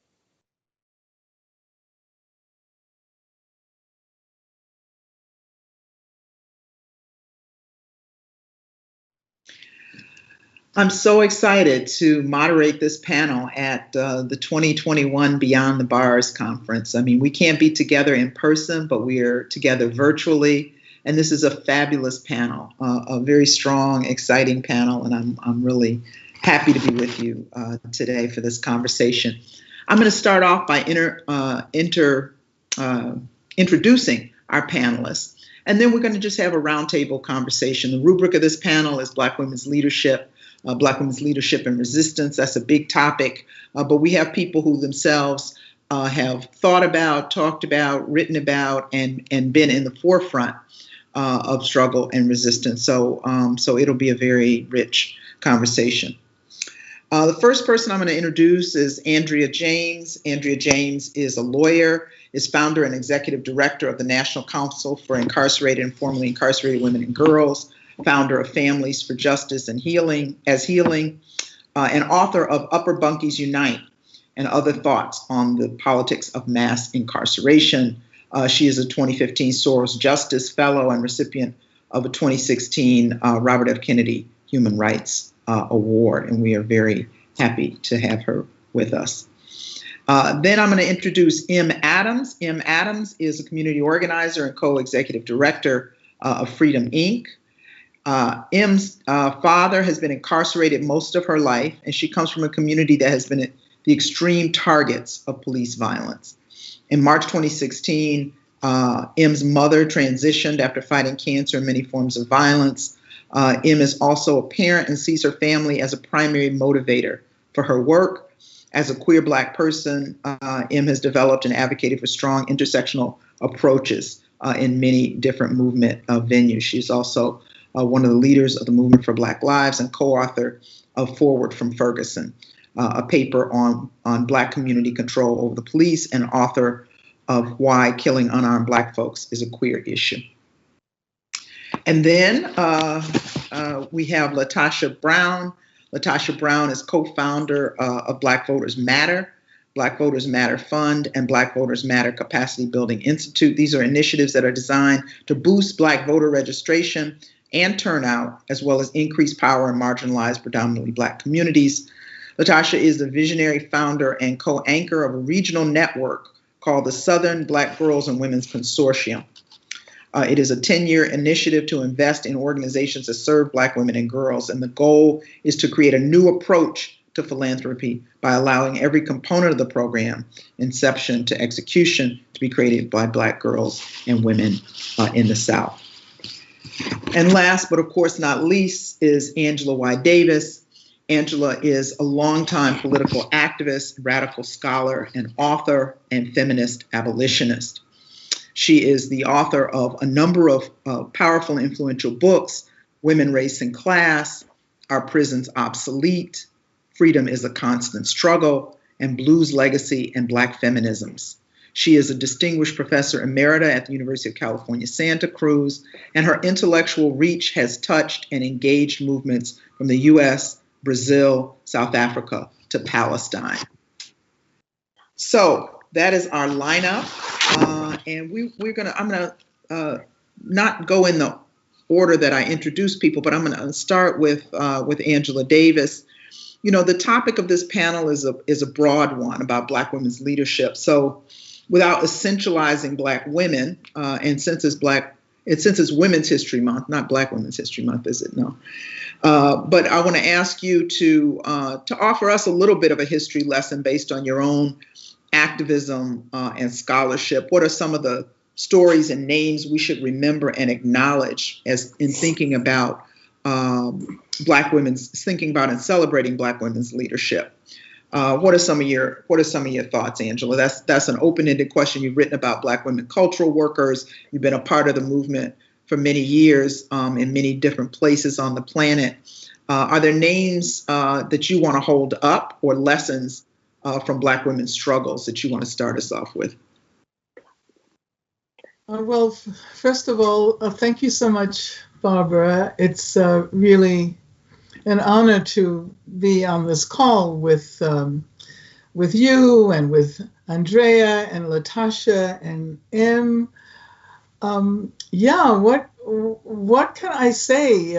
[SPEAKER 11] I'm so excited to moderate this panel at the 2021 Beyond the Bars conference. I mean, we can't be together in person, but we are together virtually. And this is a fabulous panel, a very strong, exciting panel. And I'm really happy to be with you today for this conversation. I'm going to start off by introducing our panelists. And then we're going to just have a roundtable conversation. The rubric of this panel is Black women's leadership. Black women's leadership and resistance. That's a big topic, but we have people who themselves have thought about, talked about, written about, and been in the forefront of struggle and resistance. So it'll be a very rich conversation. The first person I'm going to introduce is Andrea James. Andrea James is a lawyer, is founder and executive director of the National Council for Incarcerated and Formerly Incarcerated Women and Girls, founder of Families for Justice and Healing, and author of Upper Bunkies Unite and Other Thoughts on the Politics of Mass Incarceration. She is a 2015 Soros Justice Fellow and recipient of a 2016 Robert F. Kennedy Human Rights Award, and we are very happy to have her with us. Then I'm going to introduce M. Adams. M. Adams is a community organizer and co-executive director of Freedom, Inc. M's father has been incarcerated most of her life, and she comes from a community that has been the extreme targets of police violence. In March 2016, M's mother transitioned after fighting cancer and many forms of violence. M is also a parent and sees her family as a primary motivator for her work. As a queer Black person, M has developed and advocated for strong intersectional approaches in many different movement venues. She's also one of the leaders of the Movement for Black Lives and co-author of Forward from Ferguson, a paper on Black community control over the police, and author of Why Killing Unarmed Black Folks is a Queer Issue. And then we have LaTosha Brown. LaTosha Brown is co-founder of Black Voters Matter, Black Voters Matter Fund, and Black Voters Matter Capacity Building Institute. These are initiatives that are designed to boost Black voter registration and turnout, as well as increase power in marginalized, predominantly Black communities. LaTosha is the visionary founder and co-anchor of a regional network called the Southern Black Girls and Women's Consortium. It is a 10-year initiative to invest in organizations that serve Black women and girls, and the goal is to create a new approach to philanthropy by allowing every component of the program, inception to execution, to be created by Black girls and women in the South. And last, but of course not least, is Angela Y. Davis. Angela is a longtime political activist, radical scholar, and author, and feminist abolitionist. She is the author of a number of powerful and influential books: Women, Race, and Class, Are Prisons Obsolete?, Freedom is a Constant Struggle, and Blues Legacy and Black Feminisms. She is a distinguished professor emerita at the University of California, Santa Cruz, and her intellectual reach has touched and engaged movements from the US, Brazil, South Africa, to Palestine. So that is our lineup, and I'm gonna not go in the order that I introduce people, but I'm gonna start with Angela Davis. You know, the topic of this panel is a broad one about Black women's leadership. So, without essentializing Black women, and since it's Women's History Month, not Black Women's History Month, is it? No. But I want to ask you to offer us a little bit of a history lesson based on your own activism and scholarship. What are some of the stories and names we should remember and acknowledge as in thinking about thinking about and celebrating Black women's leadership? What are some of your thoughts, Angela? That's an open-ended question. You've written about Black women cultural workers. You've been a part of the movement for many years in many different places on the planet. Are there names that you want to hold up or lessons from Black women's struggles that you want to start us off with?
[SPEAKER 12] Well, first of all, thank you so much, Barbara. It's really an honor to be on this call with you and with Andrea and LaTosha and M. What can I say?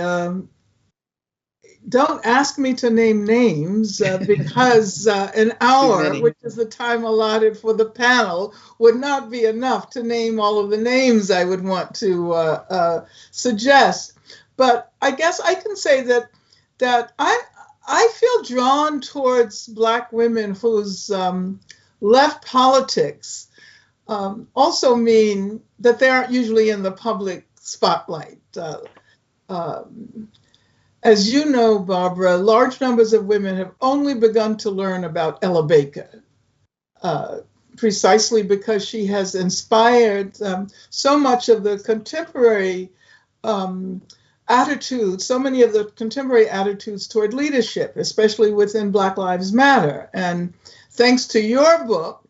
[SPEAKER 12] Don't ask me to name names because an hour, which is the time allotted for the panel, would not be enough to name all of the names I would want to suggest. But I guess I can say that I feel drawn towards Black women whose left politics also mean that they aren't usually in the public spotlight. As you know, Barbara, large numbers of women have only begun to learn about Ella Baker, precisely because she has inspired so much of the contemporary attitudes, so many of the contemporary attitudes toward leadership, especially within Black Lives Matter. And thanks to your book,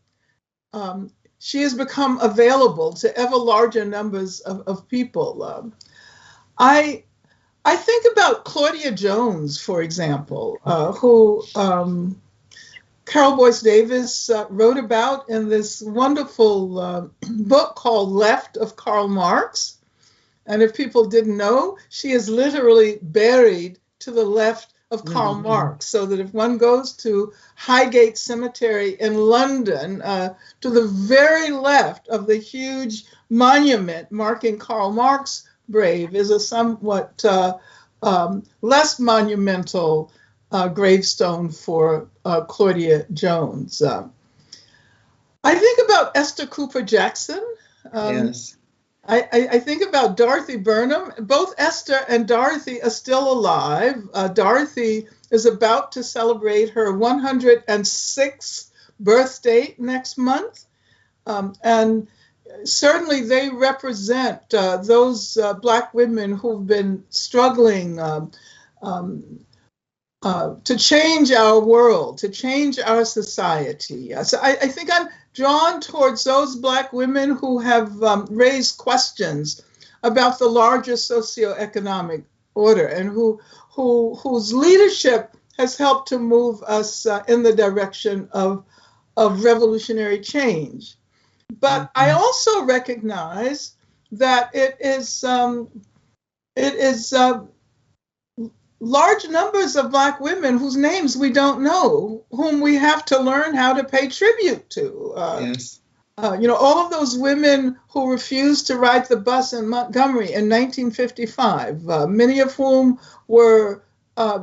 [SPEAKER 12] she has become available to ever larger numbers of people. I think about Claudia Jones, for example, who Carol Boyce Davis wrote about in this wonderful book called Left of Karl Marx. And if people didn't know, she is literally buried to the left of Karl Marx, so that if one goes to Highgate Cemetery in London, to the very left of the huge monument marking Karl Marx grave is a somewhat less monumental gravestone for Claudia Jones. I think about Esther Cooper Jackson.
[SPEAKER 11] Yes.
[SPEAKER 12] I think about Dorothy Burnham. Both Esther and Dorothy are still alive. Dorothy is about to celebrate her 106th birthday next month. And certainly they represent those Black women who've been struggling to change our world, to change our society. So I think I'm drawn towards those Black women who have raised questions about the larger socioeconomic order and whose leadership has helped to move us in the direction of revolutionary change. But I also recognize that it is large numbers of Black women whose names we don't know, whom we have to learn how to pay tribute to.
[SPEAKER 11] Yes.
[SPEAKER 12] All of those women who refused to ride the bus in Montgomery in 1955, many of whom were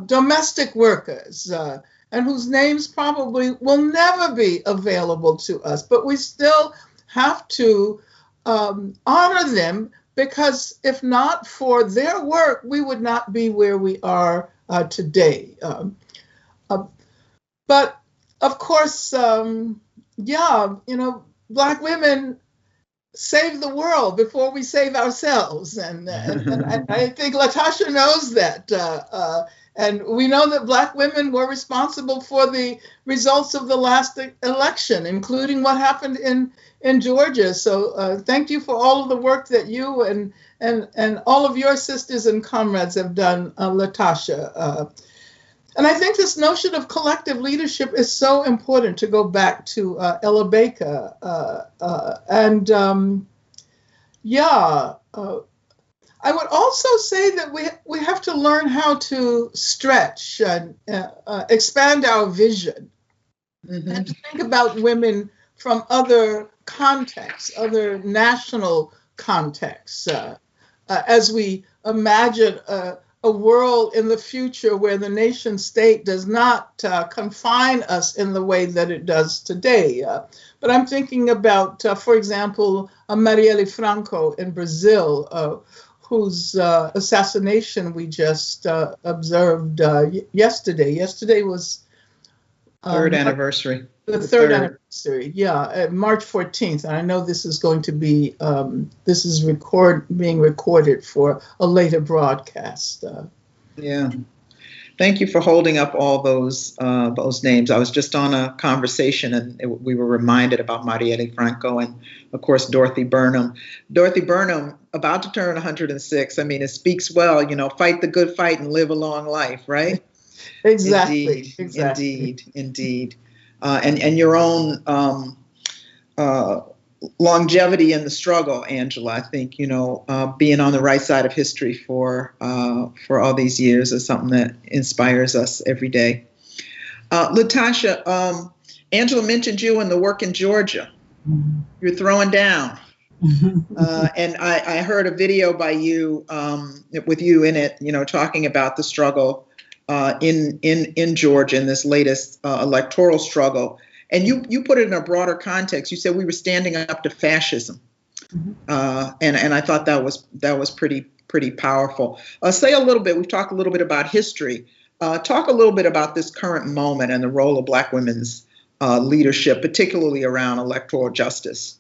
[SPEAKER 12] domestic workers, and whose names probably will never be available to us, but we still have to honor them, because if not for their work, we would not be where we are today. But of course, Black women save the world before we save ourselves. And I think LaTosha knows that. And we know that Black women were responsible for the results of the last election, including what happened in Georgia. So thank you for all of the work that you and all of your sisters and comrades have done, LaTosha. And I think this notion of collective leadership is so important, to go back to Ella Baker. I would also say that we have to learn how to stretch and expand our vision, and to think about women from other contexts, other national contexts, as we imagine a world in the future where the nation state does not confine us in the way that it does today. But I'm thinking about, for example, Marielle Franco in Brazil, whose assassination we just observed yesterday. Yesterday was
[SPEAKER 11] third anniversary.
[SPEAKER 12] The third anniversary, March 14th. And I know this is going to be, this is being recorded for a later broadcast.
[SPEAKER 11] Thank you for holding up all those names. I was just on a conversation, and we were reminded about Marielle Franco and, of course, Dorothy Burnham. Dorothy Burnham, about to turn 106. I mean, it speaks well, fight the good fight and live a long life, right?
[SPEAKER 12] Exactly.
[SPEAKER 11] Indeed. And your own longevity in the struggle, Angela. I think being on the right side of history for all these years is something that inspires us every day. LaTosha, Angela mentioned you and the work in Georgia. You're throwing down. And I heard a video by you with you in it, talking about the struggle in Georgia in this latest electoral struggle. And you put it in a broader context. You said we were standing up to fascism. And I thought that was pretty powerful. Say a little bit, we've talked a little bit about history. Talk a little bit about this current moment and the role of Black women's leadership, particularly around electoral justice.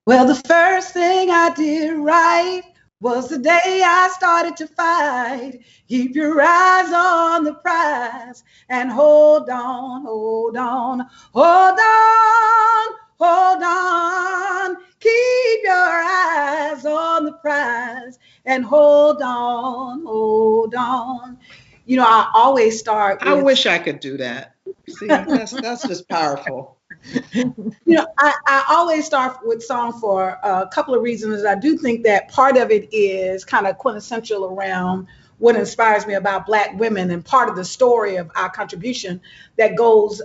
[SPEAKER 13] Well, the first thing I did right was the day I started to fight. Keep your eyes on the prize and hold on, hold on, hold on, hold on. Keep your eyes on the prize and hold on, hold on. I always start with,
[SPEAKER 11] I wish I could do that. See, that's just powerful.
[SPEAKER 13] I always start with song for a couple of reasons. I do think that part of it is kind of quintessential around what inspires me about Black women, and part of the story of our contribution that goes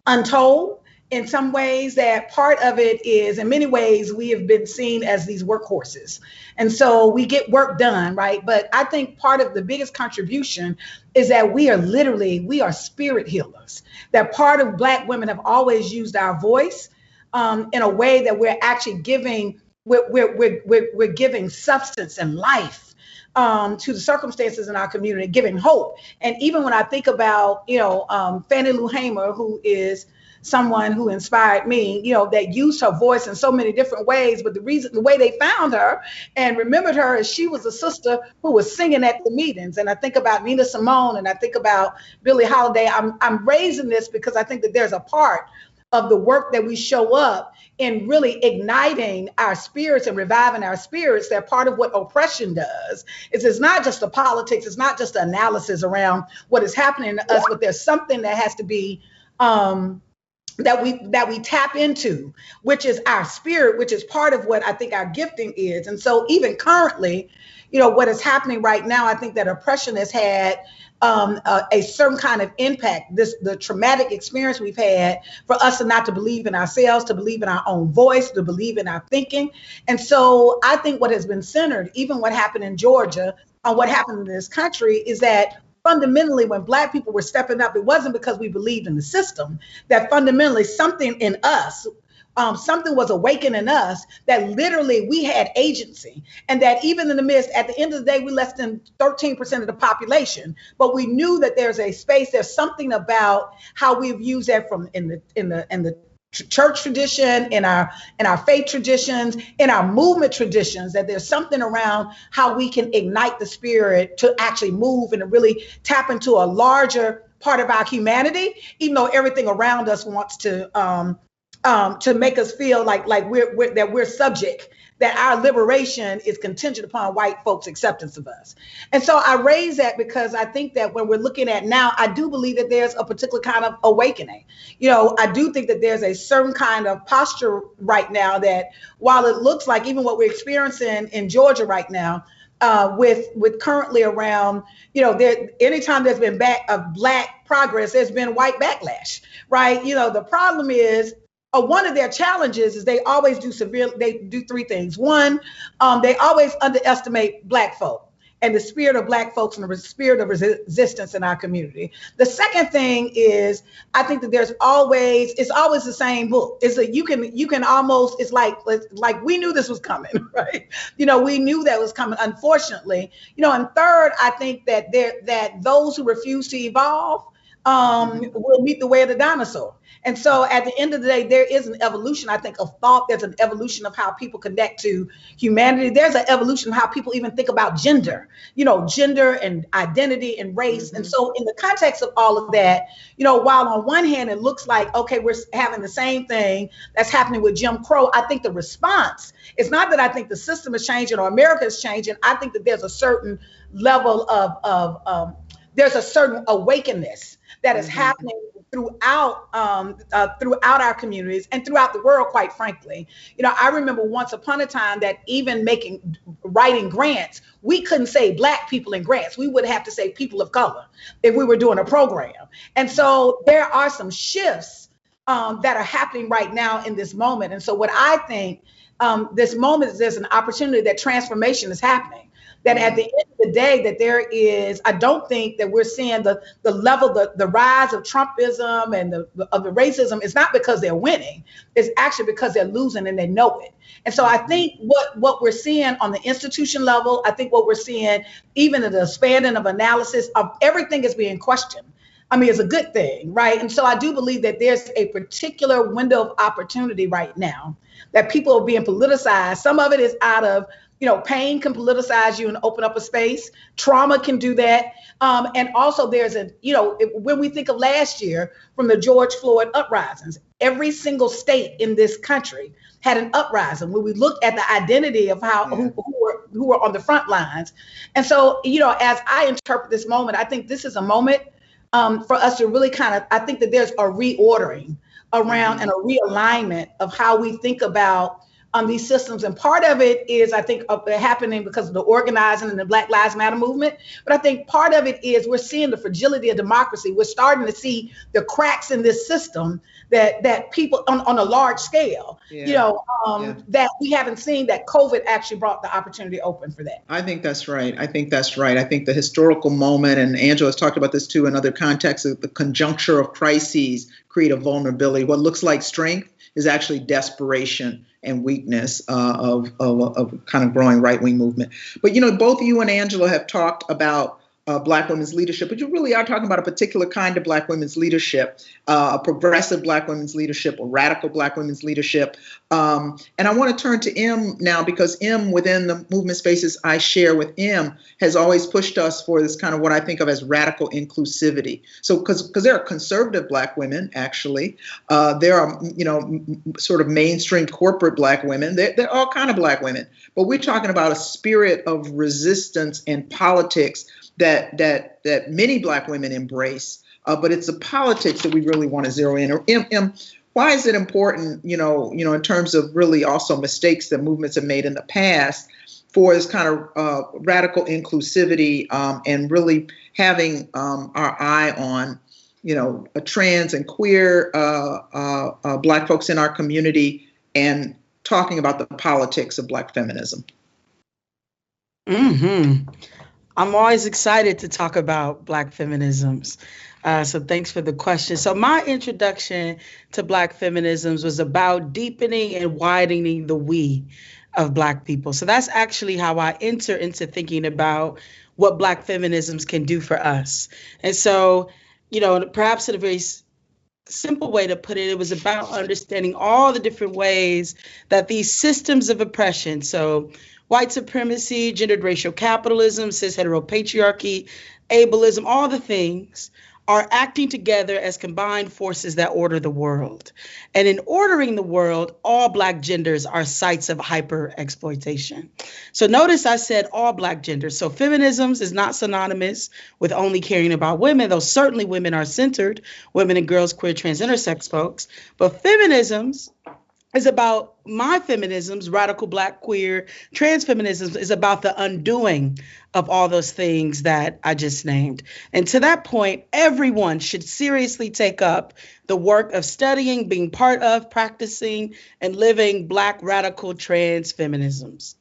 [SPEAKER 13] untold in some ways. That part of it is, in many ways, we have been seen as these workhorses. And so we get work done, right? But I think part of the biggest contribution is that we are spirit healers. That part of Black women have always used our voice in a way that we're actually giving, we're giving substance and life to the circumstances in our community, giving hope. And even when I think about, Fannie Lou Hamer, who is someone who inspired me, that used her voice in so many different ways. But the way they found her and remembered her is she was a sister who was singing at the meetings. And I think about Nina Simone, and I think about Billie Holiday. I'm raising this because I think that there's a part of the work that we show up in really igniting our spirits and reviving our spirits. That part of what oppression does is it's not just the politics, it's not just the analysis around what is happening to us, but there's something that has to be that we tap into, which is our spirit, which is part of what I think our gifting is. And so even currently, what is happening right now, I think that oppression has had a certain kind of impact. The traumatic experience we've had for us not to believe in ourselves, to believe in our own voice, to believe in our thinking. And so I think what has been centered, even what happened in Georgia, on what happened in this country, is that fundamentally, when Black people were stepping up, it wasn't because we believed in the system. That fundamentally something in us, something was awakened in us, that literally we had agency. And that even in the midst, at the end of the day, we're less than 13% of the population. But we knew that there's a space, there's something about how we've used that from in the church tradition, in our faith traditions, in our movement traditions, that there's something around how we can ignite the spirit to actually move and to really tap into a larger part of our humanity, even though everything around us wants to to make us feel like we're subject, that our liberation is contingent upon white folks' acceptance of us. And so I raise that because I think that when we're looking at now, I do believe that there's a particular kind of awakening. I do think that there's a certain kind of posture right now that, while it looks like even what we're experiencing in Georgia right now, with currently around, anytime there's been black progress, there's been white backlash, right? The problem is, one of their challenges is they always do three things. One, they always underestimate black folk and the spirit of black folks and the spirit of resistance in our community. The second thing is, I think that it's always the same book. It's you can almost, it's like we knew this was coming, right? We knew that was coming, unfortunately. And third, I think that those who refuse to evolve will meet the way of the dinosaur. And so at the end of the day, there is an evolution, I think, of thought. There's an evolution of how people connect to humanity. There's an evolution of how people even think about gender, gender and identity and race. Mm-hmm. And so in the context of all of that, while on one hand, it looks like, okay, we're having the same thing that's happening with Jim Crow, I think the response, it's not that I think the system is changing or America is changing. I think that there's a certain level of there's a certain awakenness that is happening throughout our communities and throughout the world, quite frankly. I remember once upon a time that even writing grants, we couldn't say black people in grants. We would have to say people of color if we were doing a program. And so there are some shifts that are happening right now in this moment. And so what I think this moment is, there's an opportunity that transformation is happening. That at the end of the day, that there is, I don't think that we're seeing the level, the rise of Trumpism and of the racism. It's not because they're winning. It's actually because they're losing and they know it. And so I think what we're seeing on the institution level, I think what we're seeing even in the expanding of analysis of everything is being questioned. I mean, it's a good thing, right? And so I do believe that there's a particular window of opportunity right now that people are being politicized. Some of it is out of, pain can politicize you and open up a space. Trauma can do that. And also there's when we think of last year from the George Floyd uprisings, every single state in this country had an uprising when we look at the identity of who were on the front lines. And so, as I interpret this moment, I think this is a moment for us to really I think that there's a reordering around and a realignment of how we think about these systems. And part of it is, I think, happening because of the organizing and the Black Lives Matter movement. But I think part of it is we're seeing the fragility of democracy. We're starting to see the cracks in this system that people on a large scale, that we haven't seen, that COVID actually brought the opportunity open for that.
[SPEAKER 11] I think that's right. I think the historical moment, and Angela's talked about this too in other contexts, of the conjuncture of crises create a vulnerability. What looks like strength is actually desperation and weakness of kind of growing right-wing movement. But, both you and Angela have talked about Black women's leadership, but you really are talking about a particular kind of Black women's leadership, a progressive Black women's leadership, a radical Black women's leadership. And I want to turn to M now, because M, within the movement spaces I share with M, has always pushed us for this kind of what I think of as radical inclusivity. So because there are conservative Black women, actually, there are, sort of mainstream corporate Black women, there are all kind of Black women, but we're talking about a spirit of resistance and politics that many Black women embrace, but it's the politics that we really want to zero in. Why is it important, in terms of really also mistakes that movements have made in the past, for this kind of radical inclusivity and really having our eye on, a trans and queer Black folks in our community, and talking about the politics of Black feminism?
[SPEAKER 14] Mm-hmm. I'm always excited to talk about Black feminisms. So thanks for the question. So my introduction to Black feminisms was about deepening and widening the we of Black people. So that's actually how I enter into thinking about what Black feminisms can do for us. And so, perhaps in a very simple way to put it, it was about understanding all the different ways that these systems of oppression, so white supremacy, gendered racial capitalism, cis heteropatriarchy, ableism, all the things are acting together as combined forces that order the world. And in ordering the world, all Black genders are sites of hyper exploitation. So notice I said all Black genders. So feminisms is not synonymous with only caring about women, though certainly women are centered, women and girls, queer, trans, intersex folks. But feminisms is about my feminisms, radical Black, queer, trans feminisms, is about the undoing of all those things that I just named. And to that point, everyone should seriously take up the work of studying, being part of, practicing, and living Black radical trans feminisms.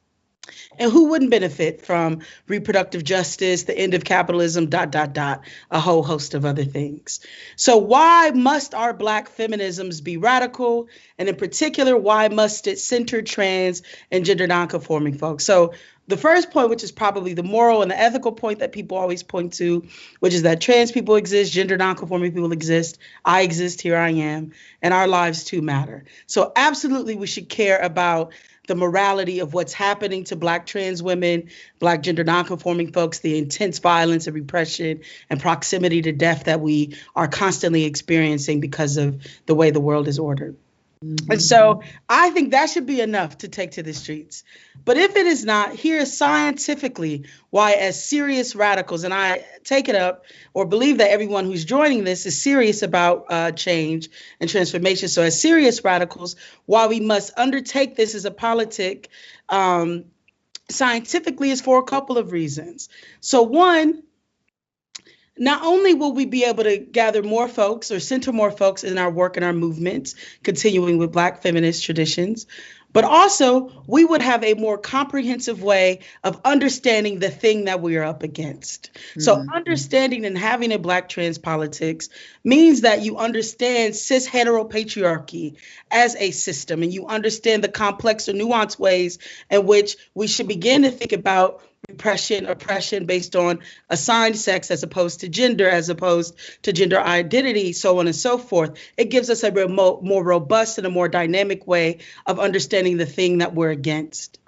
[SPEAKER 14] And who wouldn't benefit from reproductive justice, the end of capitalism, ... a whole host of other things. So why must our Black feminisms be radical? And in particular, why must it center trans and gender nonconforming folks? So the first point, which is probably the moral and the ethical point that people always point to, which is that trans people exist, gender nonconforming people exist, I exist, here I am, and our lives too matter. So absolutely we should care about the morality of what's happening to Black trans women, Black gender nonconforming folks, the intense violence and repression and proximity to death that we are constantly experiencing because of the way the world is ordered. Mm-hmm. And so I think that should be enough to take to the streets. But if it is not, here is scientifically why, as serious radicals, and I take it up or believe that everyone who's joining this is serious about change and transformation. So as serious radicals, why we must undertake this as a politic scientifically is for a couple of reasons. So one, not only will we be able to gather more folks or center more folks in our work and our movements, continuing with Black feminist traditions, but also we would have a more comprehensive way of understanding the thing that we are up against. Mm-hmm. So understanding and having a Black trans politics means that you understand cis heteropatriarchy as a system, and you understand the complex or nuanced ways in which we should begin to think about repression, oppression based on assigned sex as opposed to gender, as opposed to gender identity, so on and so forth. It gives us a more robust and a more dynamic way of understanding the thing that we're against.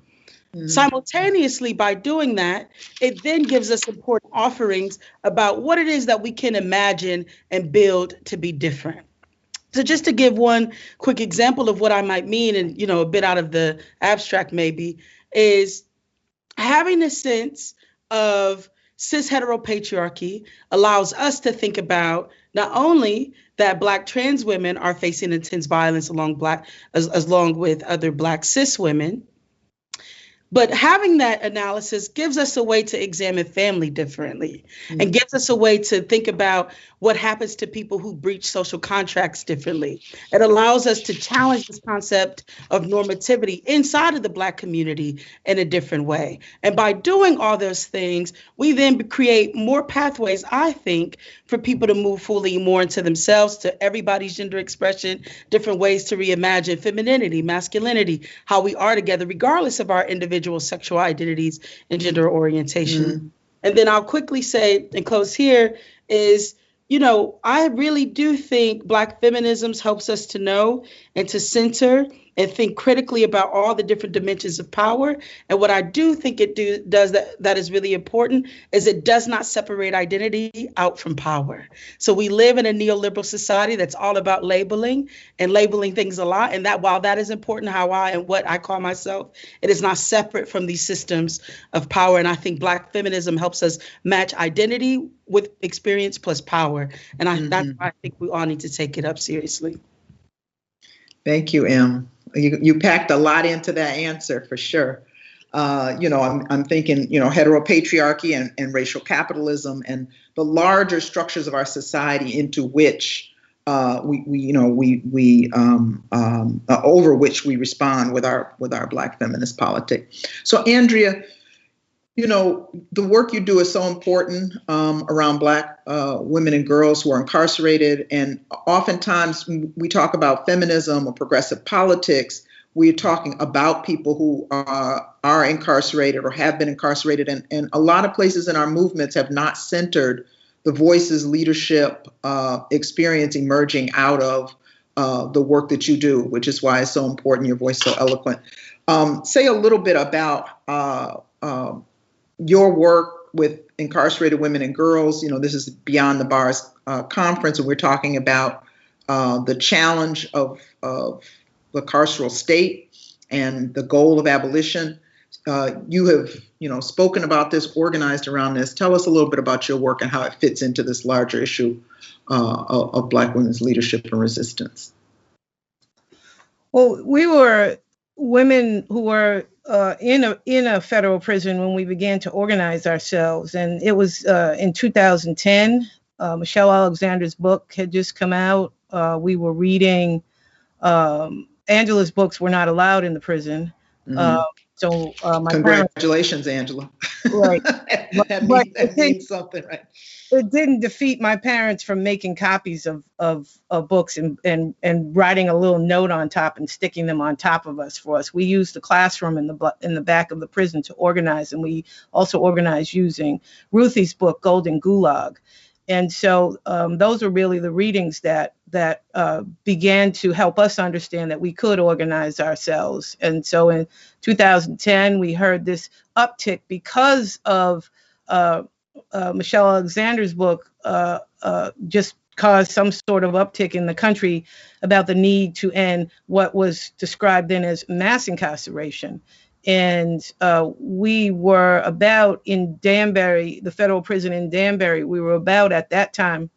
[SPEAKER 14] Mm-hmm. Simultaneously, by doing that, it then gives us important offerings about what it is that we can imagine and build to be different. So just to give one quick example of what I might mean, and a bit out of the abstract maybe, is having a sense of cis heteropatriarchy allows us to think about not only that Black trans women are facing intense violence along with other Black cis women, but having that analysis gives us a way to examine family differently, mm-hmm. and gives us a way to think about what happens to people who breach social contracts differently. It allows us to challenge this concept of normativity inside of the Black community in a different way. And by doing all those things, we then create more pathways, I think, for people to move fully more into themselves, to everybody's gender expression, different ways to reimagine femininity, masculinity, how we are together, regardless of our individual sexual identities and gender orientation. Mm-hmm. And then I'll quickly say, and close here, is I really do think Black feminisms helps us to know and to center and think critically about all the different dimensions of power. And what I do think it does that is really important is it does not separate identity out from power. So we live in a neoliberal society that's all about labeling and labeling things a lot. And that while that is important, how I and what I call myself, it is not separate from these systems of power. And I think Black feminism helps us match identity with experience plus power. And that's why I think we all need to take it up seriously.
[SPEAKER 11] Thank you, Em. You packed a lot into that answer for sure. I'm thinking, heteropatriarchy and racial capitalism and the larger structures of our society into which over which we respond with our Black feminist politics. So, Andrea, the work you do is so important around Black women and girls who are incarcerated. And oftentimes when we talk about feminism or progressive politics, we're talking about people who are incarcerated or have been incarcerated. And a lot of places in our movements have not centered the voices, leadership, experience emerging out of the work that you do, which is why it's so important. Your voice is so eloquent. Say a little bit about your work with incarcerated women and girls. This is Beyond the Bars conference, and we're talking about the challenge of the carceral state and the goal of abolition. You have, spoken about this, organized around this. Tell us a little bit about your work and how it fits into this larger issue of Black women's leadership and resistance.
[SPEAKER 15] Well, we were women who were in a federal prison when we began to organize ourselves, and it was in 2010. Michelle Alexander's book had just come out. We were reading. Angela's books were not allowed in the prison.
[SPEAKER 11] Mm-hmm.
[SPEAKER 15] So my
[SPEAKER 11] congratulations, Angela.
[SPEAKER 15] Right.
[SPEAKER 11] that means something, right?
[SPEAKER 15] It didn't defeat my parents from making copies of books and writing a little note on top and sticking them on top of us for us. We used the classroom in the back of the prison to organize, and we also organized using Ruthie's book, Golden Gulag. And so those were really the readings that began to help us understand that we could organize ourselves. And so in 2010, we heard this uptick because of Michelle Alexander's book just caused some sort of uptick in the country about the need to end what was described then as mass incarceration. And we were about in Danbury, the federal prison in Danbury, we were about at that time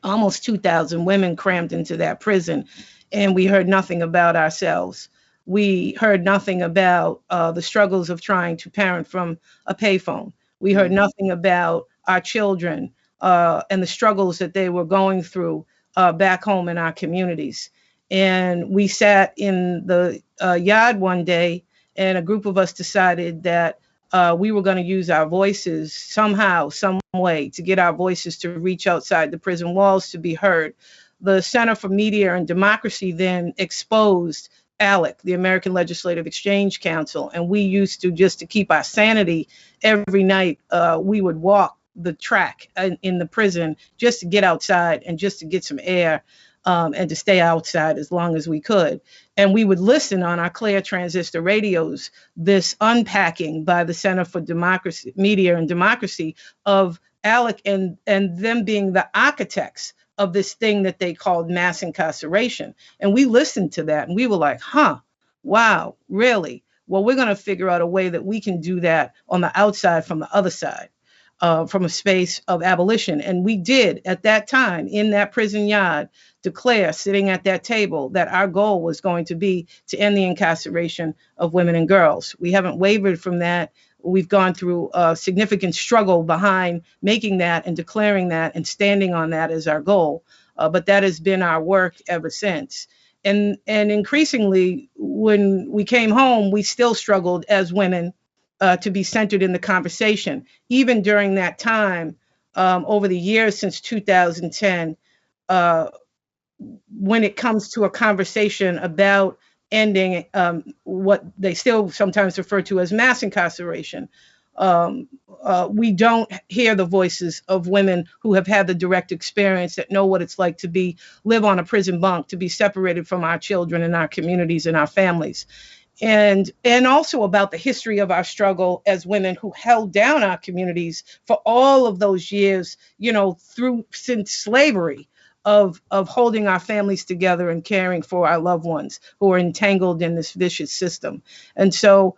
[SPEAKER 15] almost 2,000 women crammed into that prison. And we heard nothing about ourselves. We heard nothing about the struggles of trying to parent from a payphone. We heard nothing about our children and the struggles that they were going through back home in our communities. And we sat in the yard one day, and a group of us decided that we were going to use our voices somehow, some way, to get our voices to reach outside the prison walls to be heard. The Center for Media and Democracy then exposed ALEC, the American Legislative Exchange Council, and we used to, just to keep our sanity, every night we would walk the track in the prison just to get outside and just to get some air and to stay outside as long as we could. And we would listen on our Claire transistor radios, this unpacking by the Center for Democracy, Media and Democracy of ALEC and them being the architects of this thing that they called mass incarceration. And we listened to that and we were like, wow, really? Well, we're going to figure out a way that we can do that on the outside from the other side, from a space of abolition. And we did at that time in that prison yard declare, sitting at that table, that our goal was going to be to end the incarceration of women and girls. We haven't wavered from that. We've gone through a significant struggle behind making that and declaring that and standing on that as our goal. But that has been our work ever since. And increasingly, when we came home, we still struggled as women to be centered in the conversation. Even during that time, over the years since 2010, when it comes to a conversation about ending what they still sometimes refer to as mass incarceration, we don't hear the voices of women who have had the direct experience, that know what it's like to live on a prison bunk, to be separated from our children and our communities and our families. And also about the history of our struggle as women who held down our communities for all of those years, since slavery, of holding our families together and caring for our loved ones who are entangled in this vicious system. And so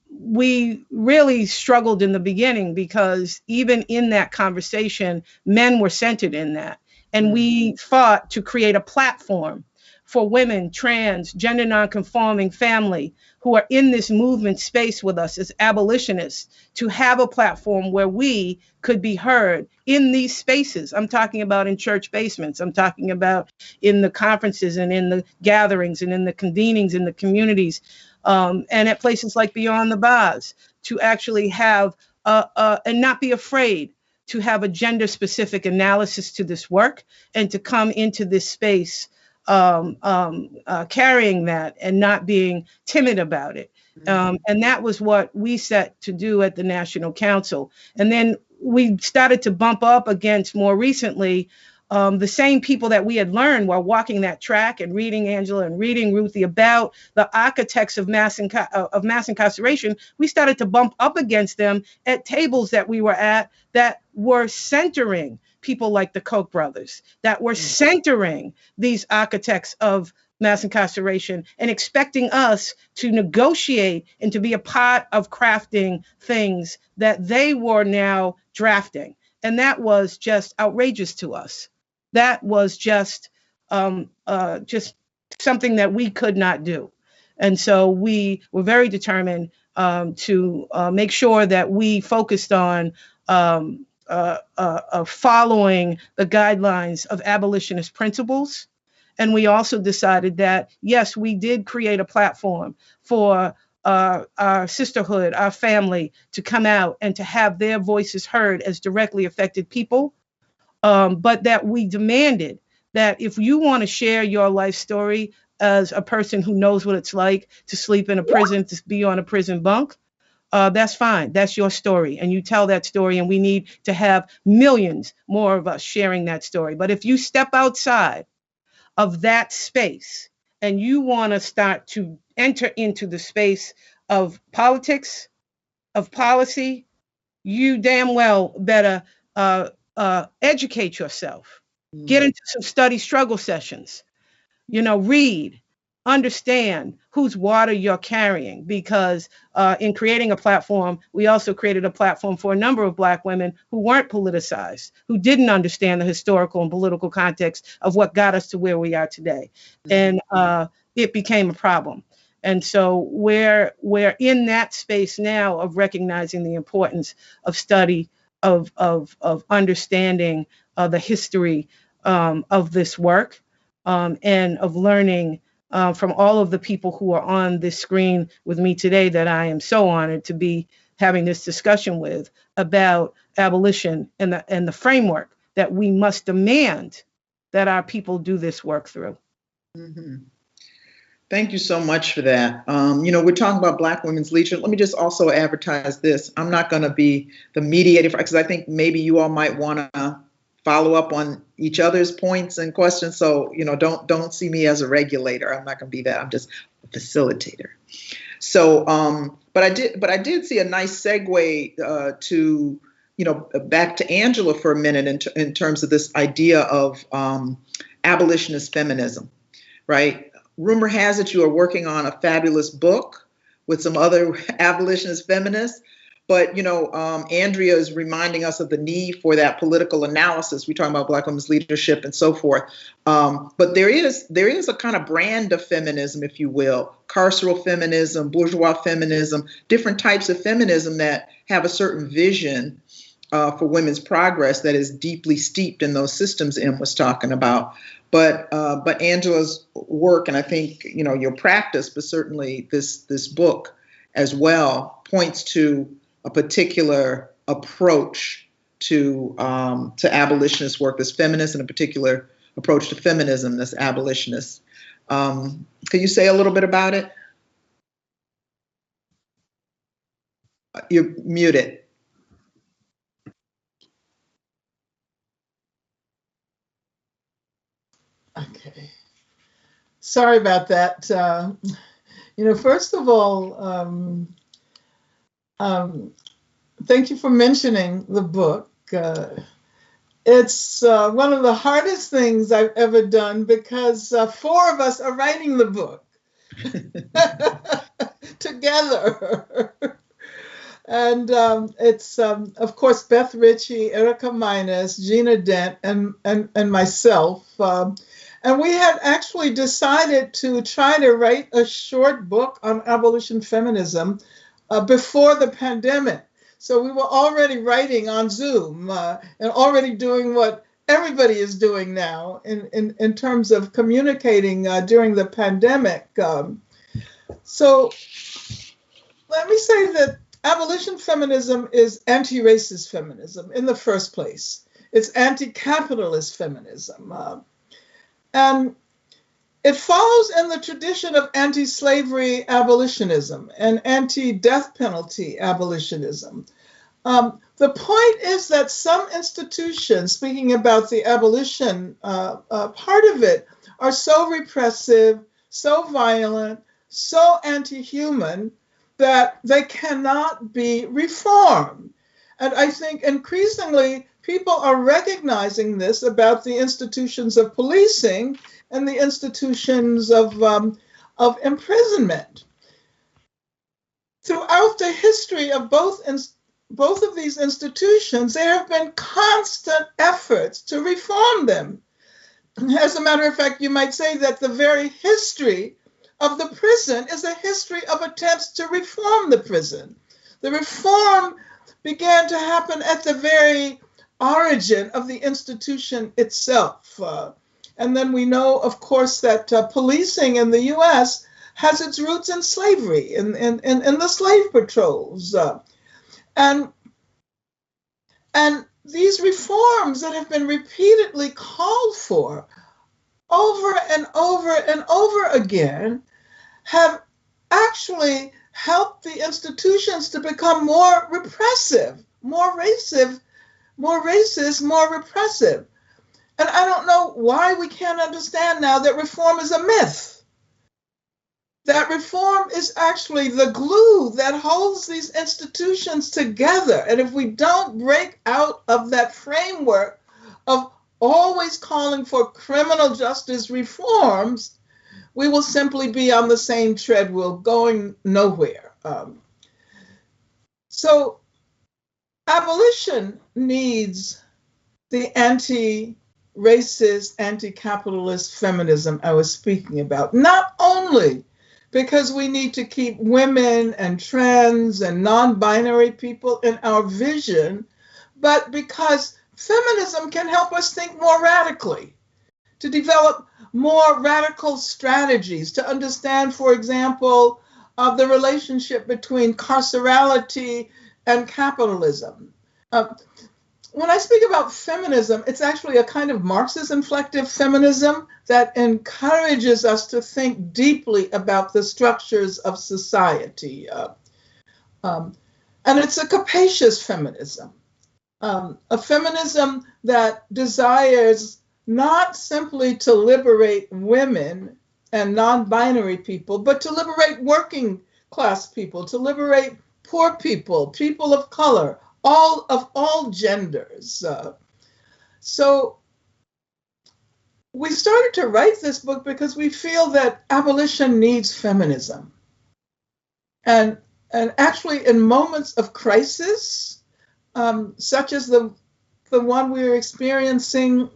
[SPEAKER 15] we really struggled in the beginning, because even in that conversation, men were centered in that. And we fought to create a platform for women, trans, gender nonconforming, family who are in this movement space with us as abolitionists, to have a platform where we could be heard in these spaces. I'm talking about in church basements. I'm talking about in the conferences and in the gatherings and in the convenings in the communities, and at places like Beyond the Bars, to actually have and not be afraid to have a gender specific analysis to this work, and to come into this space carrying that and not being timid about it. And that was what we set to do at the National Council. And then we started to bump up against, more recently, the same people that we had learned while walking that track and reading Angela and reading Ruthie about the architects of mass incarceration, we started to bump up against them at tables that we were at that were centering people like the Koch brothers, that were centering these architects of mass incarceration and expecting us to negotiate and to be a part of crafting things that they were now drafting. And that was just outrageous to us. That was just something that we could not do. And so we were very determined to make sure that we focused on following the guidelines of abolitionist principles. And we also decided that, yes, we did create a platform for our sisterhood, our family, to come out and to have their voices heard as directly affected people. But that we demanded that if you want to share your life story as a person who knows what it's like to sleep in a prison, to be on a prison bunk, that's fine. That's your story. And you tell that story, and we need to have millions more of us sharing that story. But if you step outside of that space and you want to start to enter into the space of politics, of policy, you damn well better educate yourself. Get into some study struggle sessions, read, understand whose water you're carrying, because in creating a platform, we also created a platform for a number of Black women who weren't politicized, who didn't understand the historical and political context of what got us to where we are today. And it became a problem. And so we're in that space now of recognizing the importance of study, of understanding the history of this work, and of learning from all of the people who are on this screen with me today that I am so honored to be having this discussion with about abolition and the framework that we must demand that our people do this work through.
[SPEAKER 11] Mm-hmm. Thank you so much for that. We're talking about Black women's leadership. Let me just also advertise this. I'm not going to be the mediator, because I think maybe you all might want to follow up on each other's points and questions. So, don't see me as a regulator. I'm not going to be that. I'm just a facilitator. So, but I did see a nice segue to, back to Angela for a minute in terms of this idea of abolitionist feminism, right? Rumor has it you are working on a fabulous book with some other abolitionist feminists. But, Andrea is reminding us of the need for that political analysis. We're talking about Black women's leadership and so forth. But there is a kind of brand of feminism, if you will, carceral feminism, bourgeois feminism, different types of feminism that have a certain vision for women's progress that is deeply steeped in those systems Em was talking about. But Angela's work, and I think, your practice, but certainly this book as well, points to a particular approach to abolitionist work that's feminist, and a particular approach to feminism that's abolitionist. Can you say a little bit about it? You're muted.
[SPEAKER 12] Okay. Sorry about that. First of all, thank you for mentioning the book. It's one of the hardest things I've ever done, because 4 of us are writing the book together. And it's, of course, Beth Ritchie, Erica Minus, Gina Dent, and myself. And we had actually decided to try to write a short book on abolition feminism before the pandemic. So we were already writing on Zoom and already doing what everybody is doing now in terms of communicating during the pandemic. So let me say that abolition feminism is anti-racist feminism in the first place. It's anti-capitalist feminism. And it follows in the tradition of anti-slavery abolitionism and anti-death penalty abolitionism. The point is that some institutions, speaking about the abolition part of it, are so repressive, so violent, so anti-human that they cannot be reformed. And I think increasingly people are recognizing this about the institutions of policing and the institutions of imprisonment. Throughout the history of both of these institutions, there have been constant efforts to reform them. As a matter of fact, you might say that the very history of the prison is a history of attempts to reform the prison. The reform began to happen at the very origin of the institution itself. And then we know, of course, that policing in the US has its roots in slavery, in the slave patrols. And these reforms that have been repeatedly called for over and over and over again have actually helped the institutions to become more repressive, more racist, more repressive. And I don't know why we can't understand now that reform is a myth. That reform is actually the glue that holds these institutions together. And if we don't break out of that framework of always calling for criminal justice reforms, we will simply be on the same treadmill going nowhere. So abolition needs the anti-racist, anti-capitalist feminism I was speaking about, not only because we need to keep women and trans and non-binary people in our vision, but because feminism can help us think more radically, to develop more radical strategies, to understand, for example, the relationship between carcerality and capitalism. When I speak about feminism, it's actually a kind of Marxist-inflective feminism that encourages us to think deeply about the structures of society. And it's a capacious feminism, a feminism that desires not simply to liberate women and non-binary people, but to liberate working class people, to liberate poor people, people of color, all genders. So we started to write this book because we feel that abolition needs feminism. And actually in moments of crisis, such as the one we're experiencing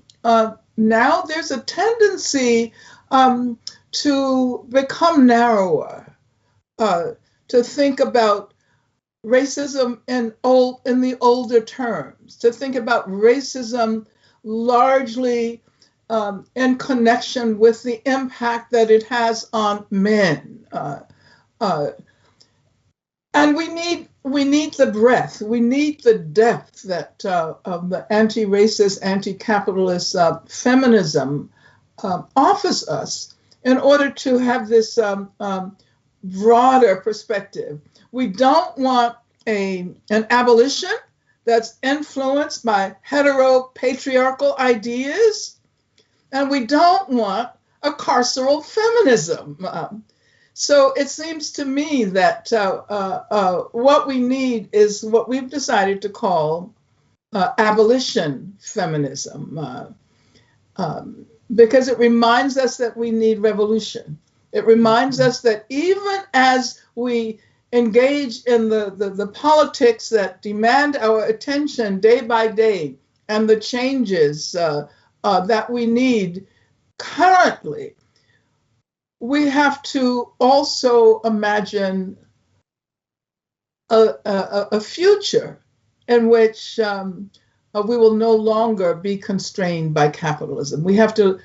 [SPEAKER 12] now, there's a tendency to become narrower, to think about racism in the older terms, to think about racism largely in connection with the impact that it has on men. And we need the breadth, we need the depth that of the anti-racist, anti-capitalist feminism offers us in order to have this broader perspective. We don't want an abolition that's influenced by hetero-patriarchal ideas, and we don't want a carceral feminism. So it seems to me that what we need is what we've decided to call abolition feminism, because it reminds us that we need revolution. It reminds us that even as we engage in the politics that demand our attention day by day and the changes that we need currently, we have to also imagine a future in which we will no longer be constrained by capitalism. We have to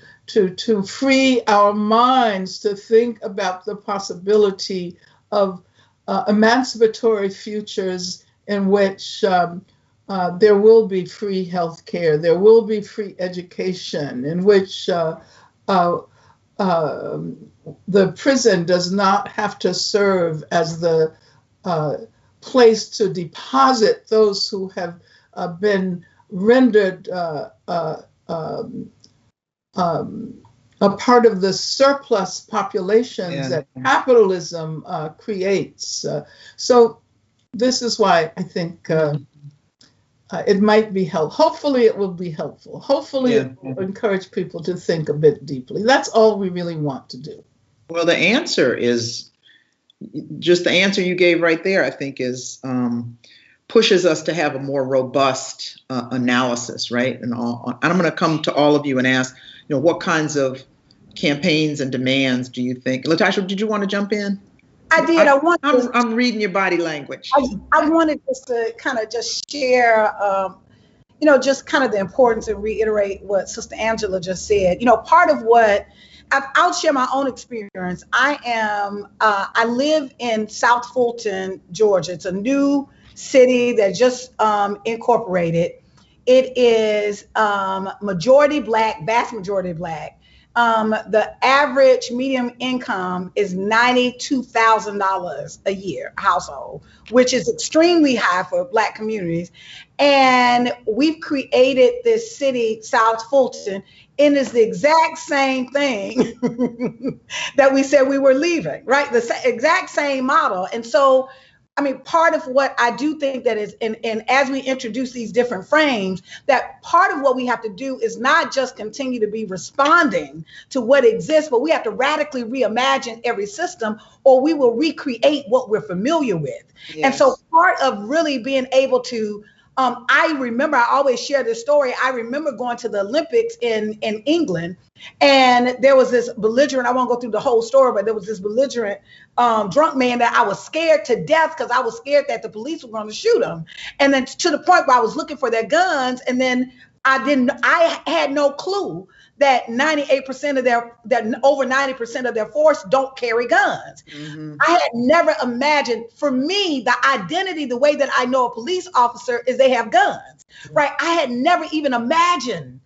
[SPEAKER 12] free our minds to think about the possibility of emancipatory futures in which there will be free healthcare, there will be free education, in which the prison does not have to serve as the place to deposit those who have been rendered a part of the surplus populations that capitalism creates. So this is why I think it might be helpful. Hopefully it will be helpful. Hopefully it will encourage people to think a bit deeply. That's all we really want to do.
[SPEAKER 11] Well, the answer is just the answer you gave right there, I think, is pushes us to have a more robust analysis, right? And I'm going to come to all of you and ask, what kinds of campaigns and demands do you think? LaTosha, did you want to jump in?
[SPEAKER 13] I did.
[SPEAKER 11] I'm reading your body language.
[SPEAKER 13] I wanted just to kind of just share, just kind of the importance and reiterate what Sister Angela just said. Part of what I'll share my own experience. I live in South Fulton, Georgia. It's a new city that just incorporated. It is majority Black, vast majority Black. The average median income is $92,000 a year household, which is extremely high for Black communities. And we've created this city, South Fulton, and it's the exact same thing that we said we were leaving, right? The exact same model. And so, part of what I do think that is, and as we introduce these different frames, that part of what we have to do is not just continue to be responding to what exists, but we have to radically reimagine every system, or we will recreate what we're familiar with. Yes. And so part of really being able to, I remember, I always share this story. I remember going to the Olympics in England, and there was this belligerent, I won't go through the whole story, but there was this belligerent drunk man that I was scared to death because I was scared that the police were going to shoot him. And then to the point where I was looking for their guns, and then I had no clue that over 90% of their force don't carry guns. Mm-hmm. I had never imagined, for me, the identity, the way that I know a police officer is they have guns, right? I had never even imagined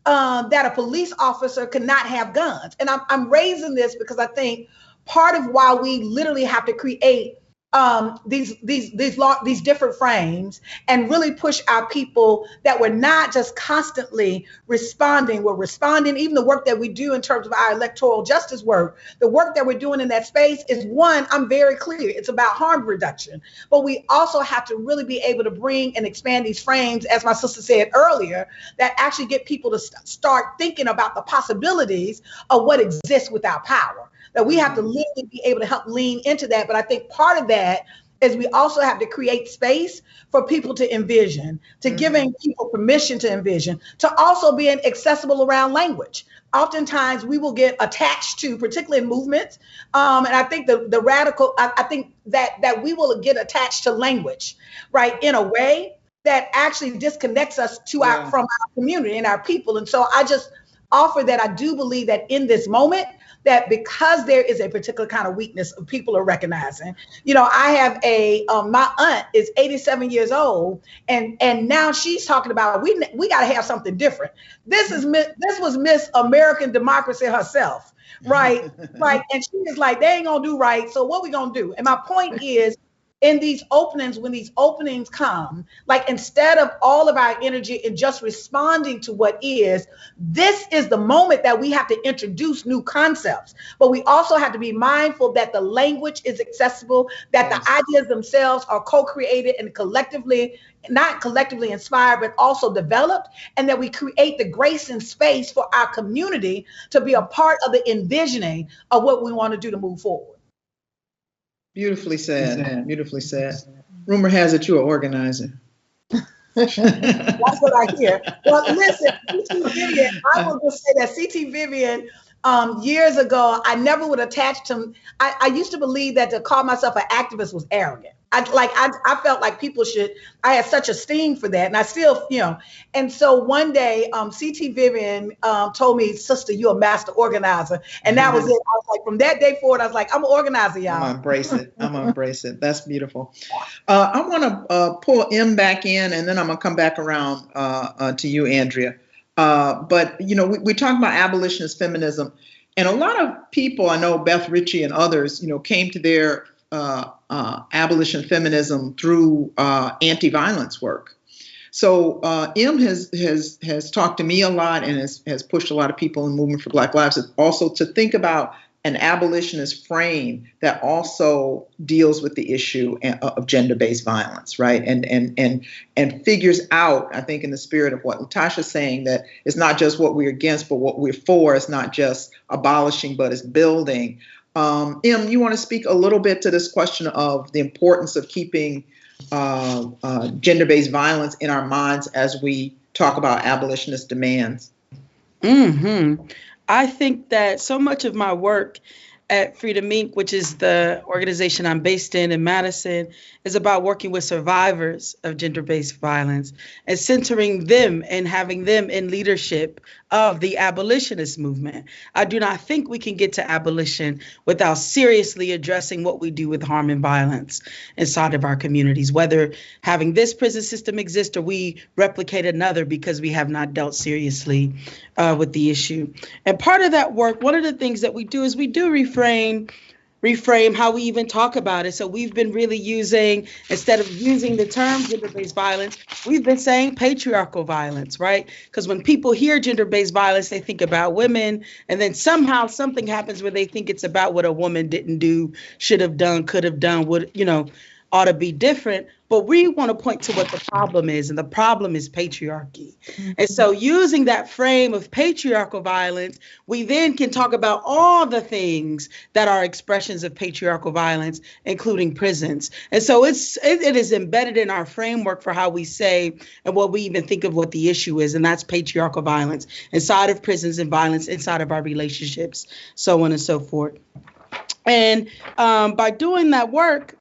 [SPEAKER 13] that a police officer could not have guns. And I'm raising this because I think part of why we literally have to create these different frames and really push our people that we're not just constantly responding. We're responding, even the work that we do in terms of our electoral justice work, the work that we're doing in that space is one, I'm very clear, it's about harm reduction. But we also have to really be able to bring and expand these frames, as my sister said earlier, that actually get people to start thinking about the possibilities of what exists without power. That we have to literally be able to help lean into that. But I think part of that is we also have to create space for people to envision, to giving people permission to envision, to also being accessible around language. Oftentimes we will get attached to, particularly in movements, and I think the radical, I think that we will get attached to language, right, in a way that actually disconnects us from our community and our people. And so I just offer that I do believe that in this moment, that because there is a particular kind of weakness of people are recognizing. I have my aunt is 87 years old, and now she's talking about we got to have something different. This was Miss American Democracy herself, right? Right, and she is like, they ain't gonna do right. So what we gonna do? And my point is, in these openings, when these openings come, like instead of all of our energy and just responding to what is, this is the moment that we have to introduce new concepts. But we also have to be mindful that the language is accessible, that the ideas themselves are co-created and collectively, not collectively inspired, but also developed, and that we create the grace and space for our community to be a part of the envisioning of what we want to do to move forward.
[SPEAKER 11] Beautifully said. Beautifully said. Rumor has it you're an organizer.
[SPEAKER 13] That's what I hear. Well, listen, CT Vivian, I will just say that CT Vivian, years ago, I never would attach to, I used to believe that to call myself an activist was arrogant. I felt like people should, I had such esteem for that. And I still, and so one day, CT Vivian told me, sister, you're a master organizer. And that was it. I was like, from that day forward, I was like, I'm an organizer, y'all.
[SPEAKER 11] I'm gonna embrace it. I'm gonna embrace it. That's beautiful. I want to pull M back in, and then I'm gonna come back around to you, Andrea. But, we talk about abolitionist feminism, and a lot of people, I know Beth Ritchie and others, came to their abolition feminism through anti-violence work. So M has talked to me a lot and has pushed a lot of people in Movement for Black Lives also to think about an abolitionist frame that also deals with the issue of gender-based violence, right? And figures out, I think, in the spirit of what LaTosha's saying, that it's not just what we're against, but what we're for. It's not just abolishing, but it's building. M, you want to speak a little bit to this question of the importance of keeping gender-based violence in our minds as we talk about abolitionist demands?
[SPEAKER 14] Mm-hmm. I think that so much of my work at Freedom Inc., which is the organization I'm based in Madison, is about working with survivors of gender-based violence and centering them and having them in leadership of the abolitionist movement. I do not think we can get to abolition without seriously addressing what we do with harm and violence inside of our communities, whether having this prison system exist or we replicate another because we have not dealt seriously with the issue. And part of that work, one of the things that we do is we do reframe how we even talk about it. So we've been really using, instead of using the term gender-based violence, we've been saying patriarchal violence, right? Because when people hear gender-based violence, they think about women, and then somehow something happens where they think it's about what a woman didn't do, should have done, could have done, would, ought to be different. But we want to point to what the problem is, and the problem is patriarchy. Mm-hmm. And so using that frame of patriarchal violence, we then can talk about all the things that are expressions of patriarchal violence, including prisons. And so it is embedded in our framework for how we say and what we even think of what the issue is, and that's patriarchal violence inside of prisons and violence inside of our relationships, so on and so forth. And by doing that work,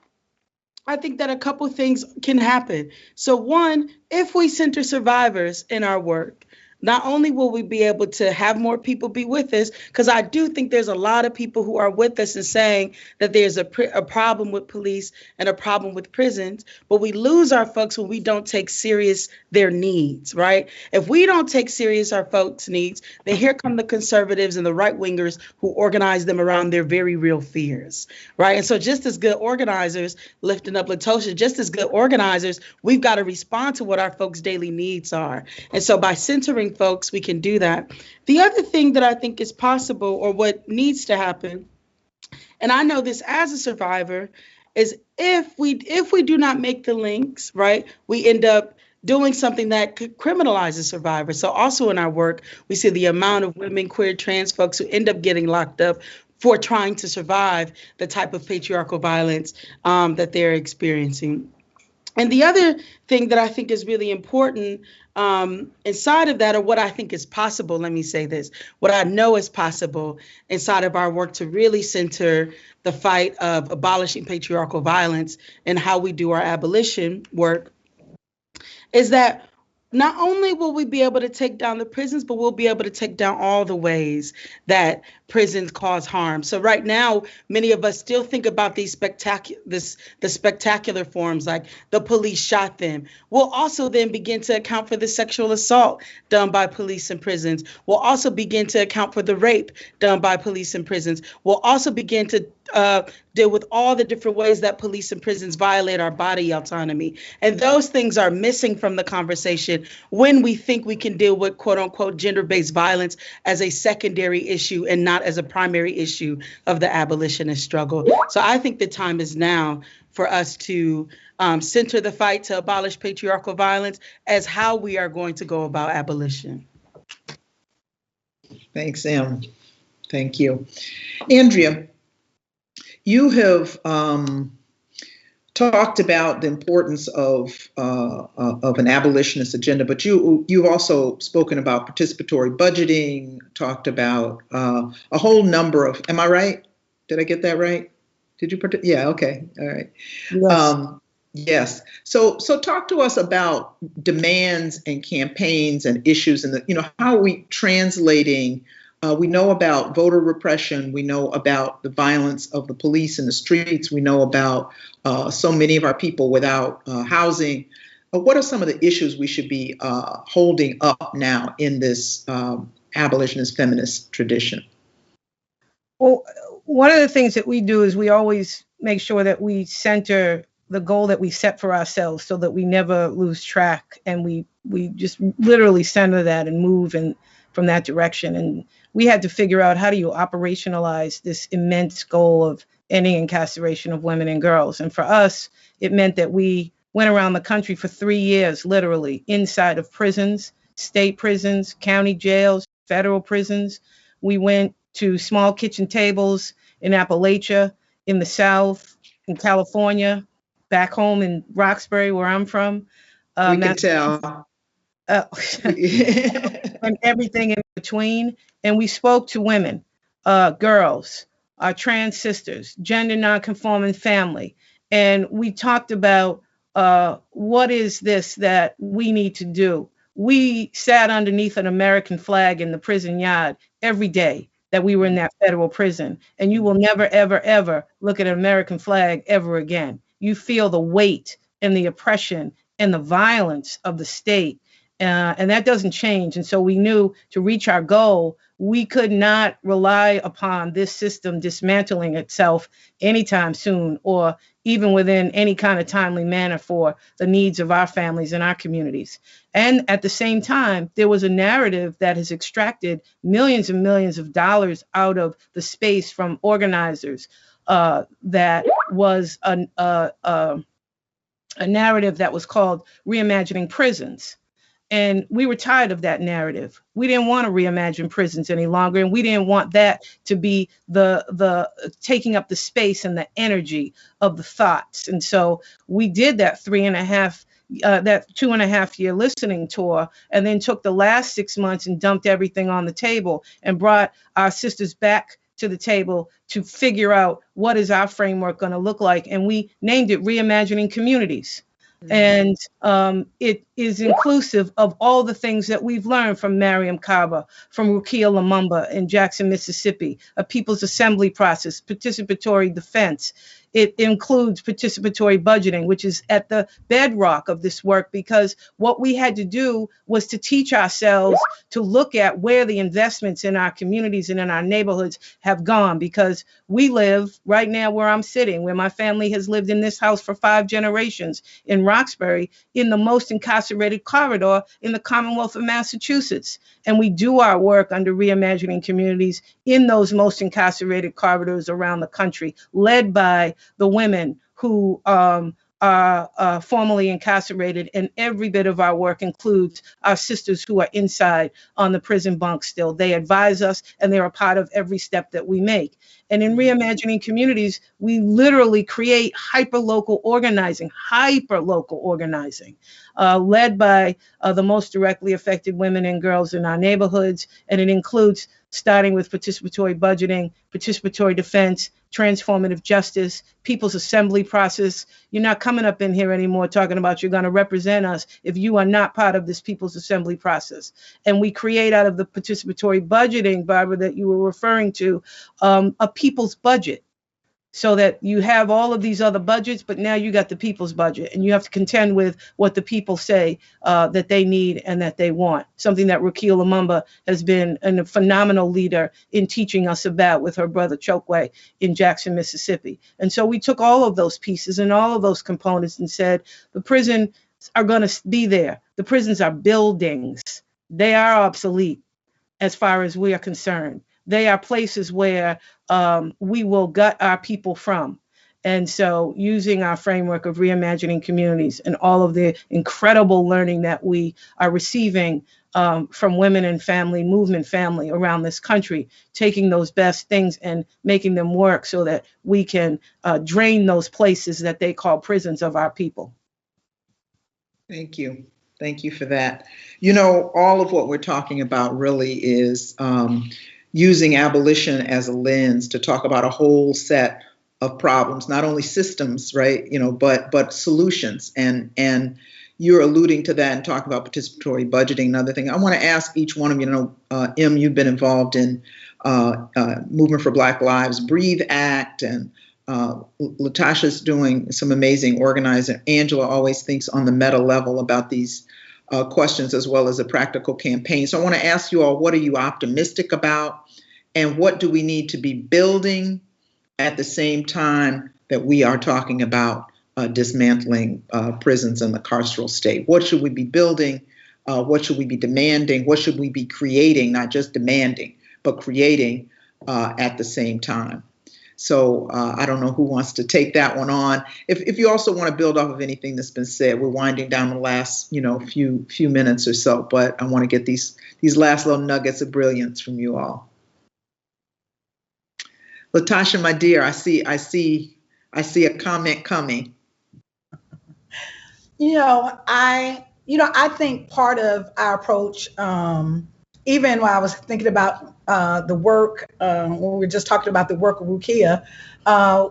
[SPEAKER 14] I think that a couple things can happen. So one, if we center survivors in our work, not only will we be able to have more people be with us, because I do think there's a lot of people who are with us and saying that there's a problem with police and a problem with prisons, but we lose our folks when we don't take serious their needs, right? If we don't take serious our folks' needs, then here come the conservatives and the right-wingers who organize them around their very real fears, right? And so just as good organizers, lifting up LaTosha, just as good organizers, we've got to respond to what our folks' daily needs are. And so by centering folks, we can do that. The other thing that I think is possible, or what needs to happen, and I know this as a survivor, is if we do not make the links, right, we end up doing something that could criminalize a survivor. So also in our work, we see the amount of women, queer, trans folks who end up getting locked up for trying to survive the type of patriarchal violence that they're experiencing. And the other thing that I think is really important inside of that, or what I think is possible, let me say this, what I know is possible inside of our work to really center the fight of abolishing patriarchal violence and how we do our abolition work, is that not only will we be able to take down the prisons, but we'll be able to take down all the ways that prisons cause harm. So right now, many of us still think about the spectacular forms, like the police shot them. We'll also then begin to account for the sexual assault done by police in prisons. We'll also begin to account for the rape done by police in prisons. We'll also begin to deal with all the different ways that police and prisons violate our body autonomy. And those things are missing from the conversation when we think we can deal with quote unquote gender-based violence as a secondary issue and not as a primary issue of the abolitionist struggle. So I think the time is now for us to center the fight to abolish patriarchal violence as how we are going to go about abolition.
[SPEAKER 11] Thanks, Em. Thank you. Andrea, you have talked about the importance of an abolitionist agenda, but you've also spoken about participatory budgeting, talked about a whole number of. Am I right? Did I get that right? Did you? Yeah. Okay. All right. Yes. Yes. So talk to us about demands and campaigns and issues, and how are we translating. We know about voter repression. We know about the violence of the police in the streets. We know about so many of our people without housing. What are some of the issues we should be holding up now in this abolitionist feminist tradition?
[SPEAKER 15] Well, one of the things that we do is we always make sure that we center the goal that we set for ourselves so that we never lose track, and we just literally center that and move in from that direction. And we had to figure out, how do you operationalize this immense goal of ending incarceration of women and girls? And for us, it meant that we went around the country for 3 years, literally, inside of prisons, state prisons, county jails, federal prisons. We went to small kitchen tables in Appalachia, in the South, in California, back home in Roxbury, where I'm from.
[SPEAKER 11] We can tell.
[SPEAKER 15] And everything in between. And we spoke to women, girls, our trans sisters, gender nonconforming family. And we talked about what is this that we need to do. We sat underneath an American flag in the prison yard every day that we were in that federal prison. And you will never, ever, ever look at an American flag ever again. You feel the weight and the oppression and the violence of the state. And that doesn't change. And so we knew to reach our goal, we could not rely upon this system dismantling itself anytime soon, or even within any kind of timely manner for the needs of our families and our communities. And at the same time, there was a narrative that has extracted millions and millions of dollars out of the space from organizers, that was a narrative that was called Reimagining Prisons. And we were tired of that narrative. We didn't want to reimagine prisons any longer, and we didn't want that to be the taking up the space and the energy of the thoughts. And so we did that 2.5 year listening tour, and then took the last 6 months and dumped everything on the table and brought our sisters back to the table to figure out what is our framework going to look like. And we named it Reimagining Communities. And it is inclusive of all the things that we've learned from Mariam Kaba, from Rukia Lumumba in Jackson, Mississippi, a people's assembly process, participatory defense. It includes participatory budgeting, which is at the bedrock of this work, because what we had to do was to teach ourselves to look at where the investments in our communities and in our neighborhoods have gone. Because we live right now where I'm sitting, where my family has lived in this house for 5 generations in Roxbury, in the most incarcerated corridor in the Commonwealth of Massachusetts. And we do our work under Reimagining Communities in those most incarcerated corridors around the country, led by the women who are formerly incarcerated. And every bit of our work includes our sisters who are inside on the prison bunk still. They advise us, and they're a part of every step that we make. And in Reimagining Communities, we literally create hyper-local organizing, led by the most directly affected women and girls in our neighborhoods. And it includes starting with participatory budgeting, participatory defense, transformative justice, people's assembly process. You're not coming up in here anymore talking about you're going to represent us if you are not part of this people's assembly process. And we create out of the participatory budgeting, Barbara, that you were referring to, a people's budget. So that you have all of these other budgets, but now you got the people's budget, and you have to contend with what the people say that they need and that they want. Something that Rukia Lumumba has been a phenomenal leader in teaching us about with her brother Chokwe in Jackson, Mississippi. And so we took all of those pieces and all of those components and said, the prisons are going to be there. The prisons are buildings. They are obsolete as far as we are concerned. They are places where we will gut our people from. And so using our framework of Reimagining Communities and all of the incredible learning that we are receiving from women and family, movement family around this country, taking those best things and making them work so that we can drain those places that they call prisons of our people.
[SPEAKER 11] Thank you. Thank you for that. You know, all of what we're talking about really is using abolition as a lens to talk about a whole set of problems, not only systems, right, you know, but solutions. And you're alluding to that and talking about participatory budgeting and other things. I want to ask each one of you, M, you've been involved in Movement for Black Lives, Breathe Act, and LaTosha's doing some amazing organizing. Angela always thinks on the meta level about these questions as well as a practical campaign. So I want to ask you all, what are you optimistic about, and what do we need to be building at the same time that we are talking about dismantling prisons and the carceral state. What should we be building? What should we be demanding? What should we be creating? Not just demanding, but creating at the same time. So I don't know who wants to take that one on. If you also want to build off of anything that's been said, we're winding down the last few minutes or so, but I want to get these last little nuggets of brilliance from you all. LaTosha, my dear, I see a comment coming.
[SPEAKER 13] I think part of our approach, even while I was thinking about the work, when we were just talking about the work of Rukia,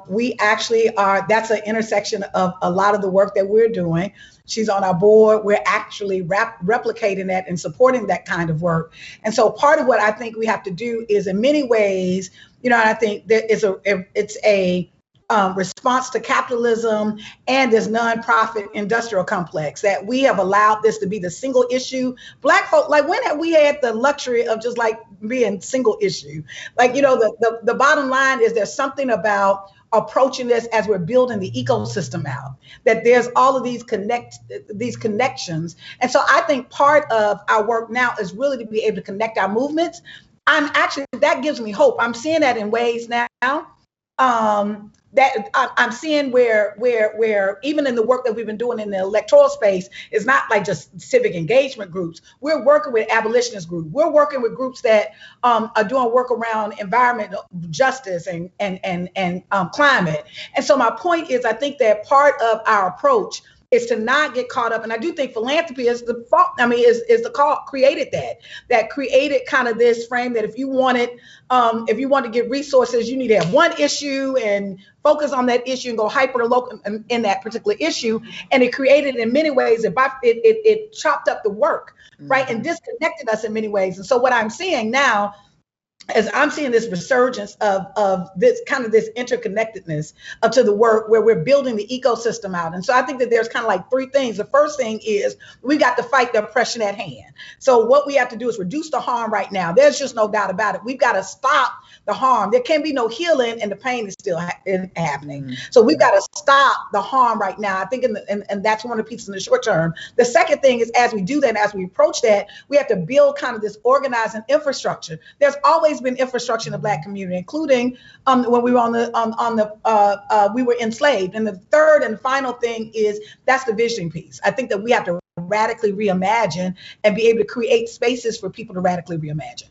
[SPEAKER 13] we actually that's an intersection of a lot of the work that we're doing. She's on our board. We're actually replicating that and supporting that kind of work. And so part of what I think we have to do is, in many ways, I think that it's a response to capitalism and this nonprofit industrial complex that we have allowed this to be the single issue. Black folk, like, when have we had the luxury of just like being single issue? Like, the bottom line is there's something about approaching this as we're building the ecosystem out, that there's all of these connections. And so I think part of our work now is really to be able to connect our movements. That gives me hope. I'm seeing that in ways now. That I'm seeing where even in the work that we've been doing in the electoral space, it's not like just civic engagement groups. We're working with abolitionist groups. We're working with groups that are doing work around environmental justice and climate. And so my point is, I think that part of our approach is to not get caught up. And I do think philanthropy is the fault. Is the call created that created kind of this frame that if you want to get resources, you need to have one issue and focus on that issue and go hyper local in that particular issue. And it created, in many ways, it chopped up the work, right? And disconnected us in many ways. And so what I'm seeing now, as I'm seeing this resurgence of this kind of this interconnectedness to the work where we're building the ecosystem out. And so I think that there's kind of like three things. The first thing is we got to fight the oppression at hand. So what we have to do is reduce the harm right now. There's just no doubt about it. We've got to stop the harm. There can be no healing and the pain is still happening. So we've got to stop the harm right now. I think and that's one of the pieces in the short term. The second thing is, as we do that, as we approach that, we have to build kind of this organizing infrastructure. There's always been infrastructure in the Black community, including when we were we were enslaved. And the third and final thing is that's the vision piece. I think that we have to radically reimagine and be able to create spaces for people to radically reimagine.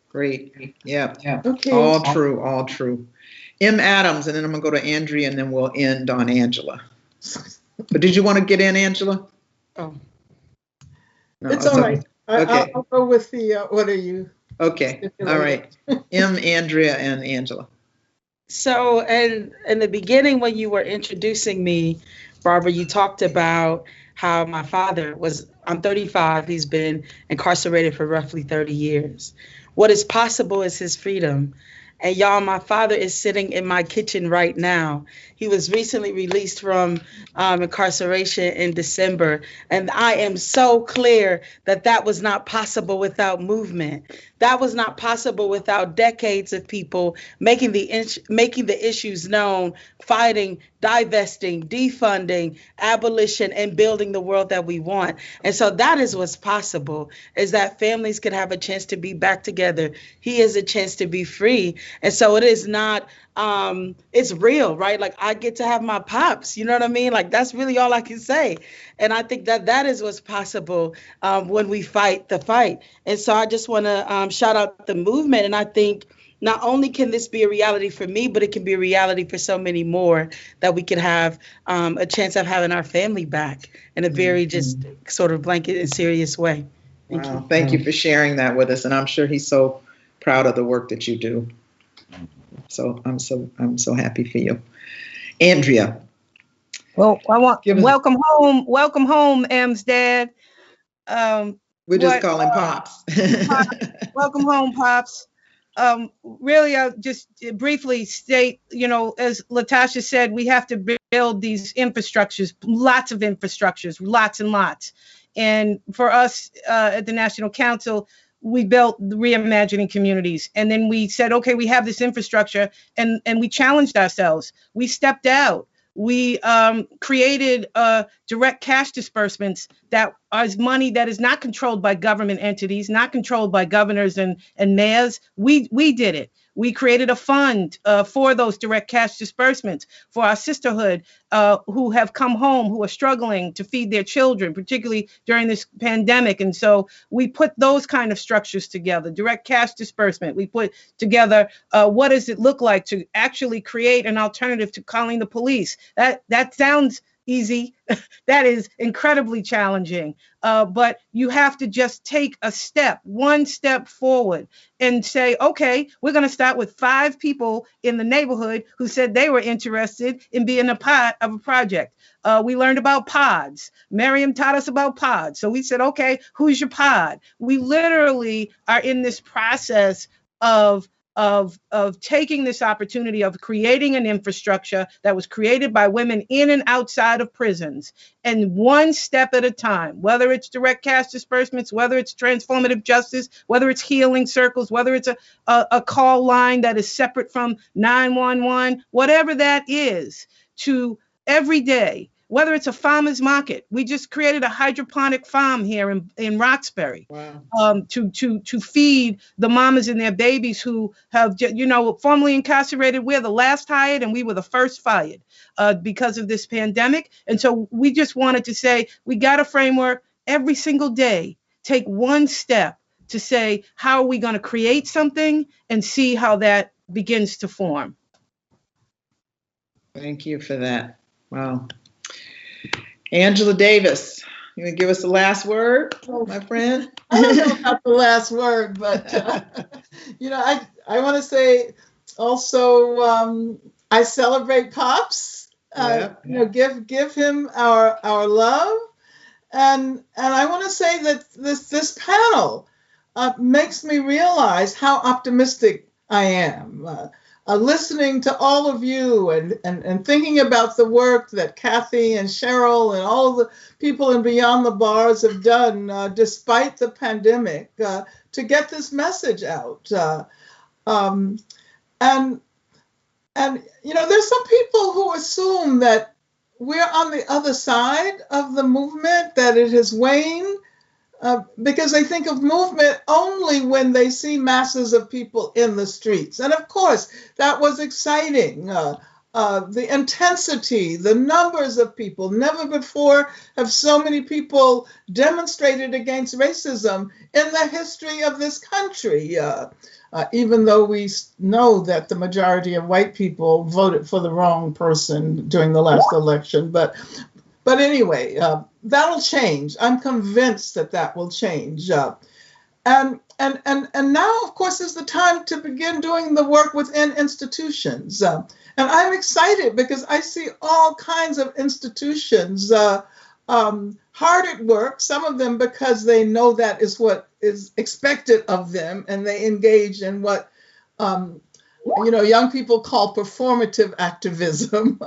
[SPEAKER 11] Great. Yeah.
[SPEAKER 12] Okay.
[SPEAKER 11] All true. M. Adams, and then I'm going to go to Andrea, and then we'll end on Angela. But did you want to get in, Angela?
[SPEAKER 12] Oh.
[SPEAKER 11] No,
[SPEAKER 12] it's all right.
[SPEAKER 11] Okay.
[SPEAKER 12] I'll go with the, what are you?
[SPEAKER 11] Okay. All right. M, Andrea, and Angela.
[SPEAKER 14] So, and in the beginning, when you were introducing me, Barbara, you talked about how my father I'm 35, he's been incarcerated for roughly 30 years. What is possible is his freedom. And y'all, my father is sitting in my kitchen right now. He was recently released from incarceration in December. And I am so clear that that was not possible without movement. That was not possible without decades of people making the issues known, fighting, divesting, defunding, abolition, and building the world that we want. And so that is what's possible, is that families could have a chance to be back together. He has a chance to be free. And so it is not, it's real, right? Like, I get to have my pops, you know what I mean? Like, that's really all I can say. And I think that that is what's possible when we fight the fight. And so I just want to shout out the movement. And I think not only can this be a reality for me, but it can be a reality for so many more, that we can have a chance of having our family back in a very just sort of blanket and serious way.
[SPEAKER 11] Thank you for sharing that with us. And I'm sure he's so proud of the work that you do. So I'm so happy for you. Andrea.
[SPEAKER 15] Well, I want welcome home, M's dad.
[SPEAKER 11] We're just calling Pops.
[SPEAKER 15] Welcome home, Pops. Really, I'll just briefly state, as LaTosha said, we have to build these infrastructures, lots of infrastructures, lots and lots. And for us at the National Council, we built the reimagining communities. And then we said, okay, we have this infrastructure, and we challenged ourselves. We stepped out. We created direct cash disbursements that is money that is not controlled by government entities, not controlled by governors and mayors. We did it. We created a fund for those direct cash disbursements for our sisterhood who have come home, who are struggling to feed their children, particularly during this pandemic. And so we put those kind of structures together, direct cash disbursement. We put together what does it look like to actually create an alternative to calling the police. That sounds easy. That is incredibly challenging. But you have to just take one step forward and say, okay, we're going to start with 5 people in the neighborhood who said they were interested in being a part of a project. We learned about pods. Miriam taught us about pods. So we said, okay, who's your pod? We literally are in this process of taking this opportunity of creating an infrastructure that was created by women in and outside of prisons, and one step at a time, whether it's direct cash disbursements, whether it's transformative justice, whether it's healing circles, whether it's a call line that is separate from 911, whatever that is, to every day. Whether it's a farmer's market, we just created a hydroponic farm here in Roxbury. Wow. To feed the mamas and their babies who have, formerly incarcerated. We're the last hired and we were the first fired because of this pandemic. And so we just wanted to say, we got a framework every single day, take one step to say, how are we going to create something and see how that begins to form.
[SPEAKER 11] Thank you for that. Wow. Angela Davis, you want to give us the last word, my friend?
[SPEAKER 12] I don't know about the last word, but I want to say also I celebrate Pops. Give him our love, and I want to say that this panel makes me realize how optimistic I am. Listening to all of you and thinking about the work that Kathy and Cheryl and all the people in Beyond the Bars have done despite the pandemic to get this message out. And there's some people who assume that we're on the other side of the movement, that it has waned. Because they think of movement only when they see masses of people in the streets. And of course, that was exciting. The intensity, the numbers of people. Never before have so many people demonstrated against racism in the history of this country. Even though we know that the majority of white people voted for the wrong person during the last election. But anyway, that'll change. I'm convinced that will change. And now, of course, is the time to begin doing the work within institutions. And I'm excited because I see all kinds of institutions hard at work, some of them because they know that is what is expected of them, and they engage in what young people call performative activism.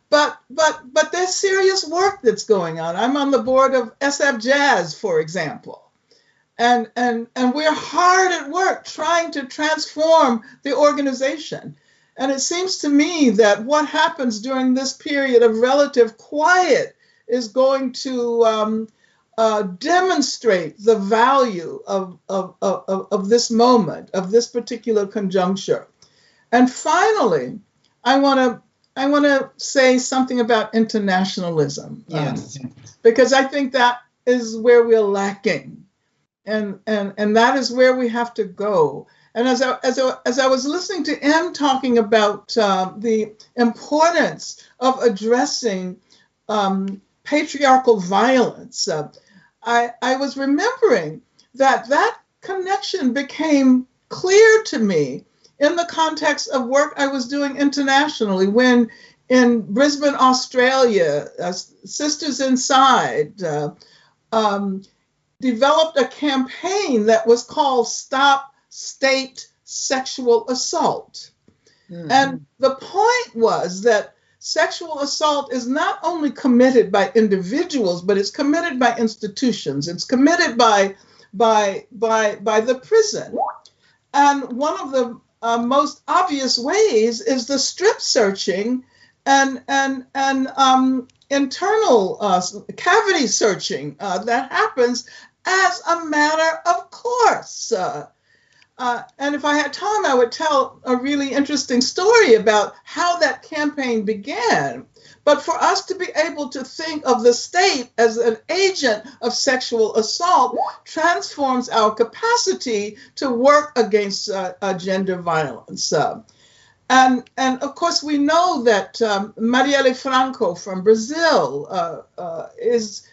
[SPEAKER 12] But there's serious work that's going on. I'm on the board of SF Jazz, for example. And we're hard at work trying to transform the organization. And it seems to me that what happens during this period of relative quiet is going to demonstrate the value of this moment, of this particular conjuncture. And finally, I want to say something about internationalism, because I think that is where we're lacking, and that is where we have to go. And as I was listening to M talking about the importance of addressing patriarchal violence, I was remembering that connection became clear to me in the context of work I was doing internationally, when in Brisbane, Australia, Sisters Inside developed a campaign that was called Stop State Sexual Assault. Mm-hmm. And the point was that sexual assault is not only committed by individuals, but it's committed by institutions. It's committed by by the prison. And one of the most obvious ways is the strip searching and internal cavity searching that happens as a matter of course. And if I had time, I would tell a really interesting story about how that campaign began. But for us to be able to think of the state as an agent of sexual assault transforms our capacity to work against gender violence. And of course, we know that Marielle Franco from Brazil is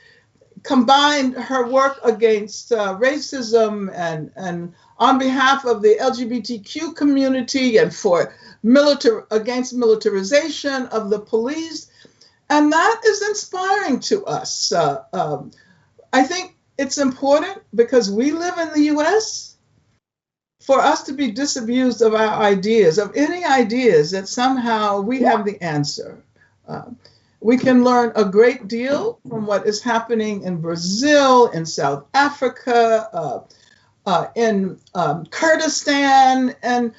[SPEAKER 12] combined her work against racism and on behalf of the LGBTQ community and for against militarization of the police. And that is inspiring to us. I think it's important because we live in the US for us to be disabused of our ideas, of any ideas that somehow we have the answer. We can learn a great deal from what is happening in Brazil, in South Africa, in Kurdistan, and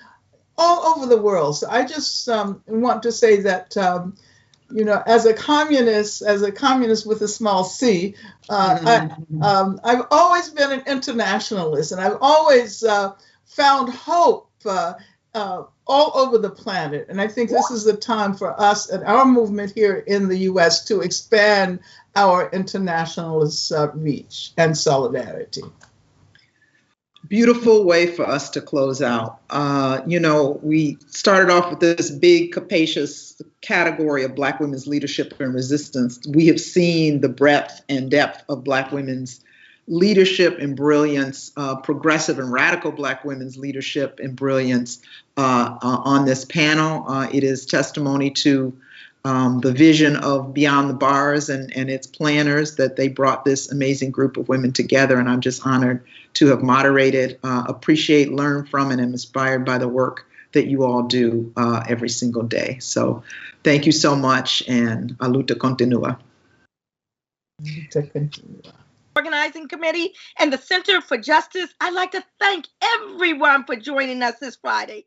[SPEAKER 12] all over the world. So I just want to say that, as a communist with a small c, I've always been an internationalist, and I've always found hope all over the planet. And I think this is the time for us and our movement here in the US to expand our internationalist reach and solidarity.
[SPEAKER 11] Beautiful way for us to close out. We started off with this big, capacious category of Black women's leadership and resistance. We have seen the breadth and depth of Black women's leadership and brilliance, progressive and radical Black women's leadership and brilliance on this panel. It is testimony to the vision of Beyond the Bars and its planners that they brought this amazing group of women together. And I'm just honored to have moderated, appreciate, learn from, and am inspired by the work that you all do every single day. So thank you so much, and a luta continua.
[SPEAKER 1] Organizing Committee and the Center for Justice, I'd like to thank everyone for joining us this Friday.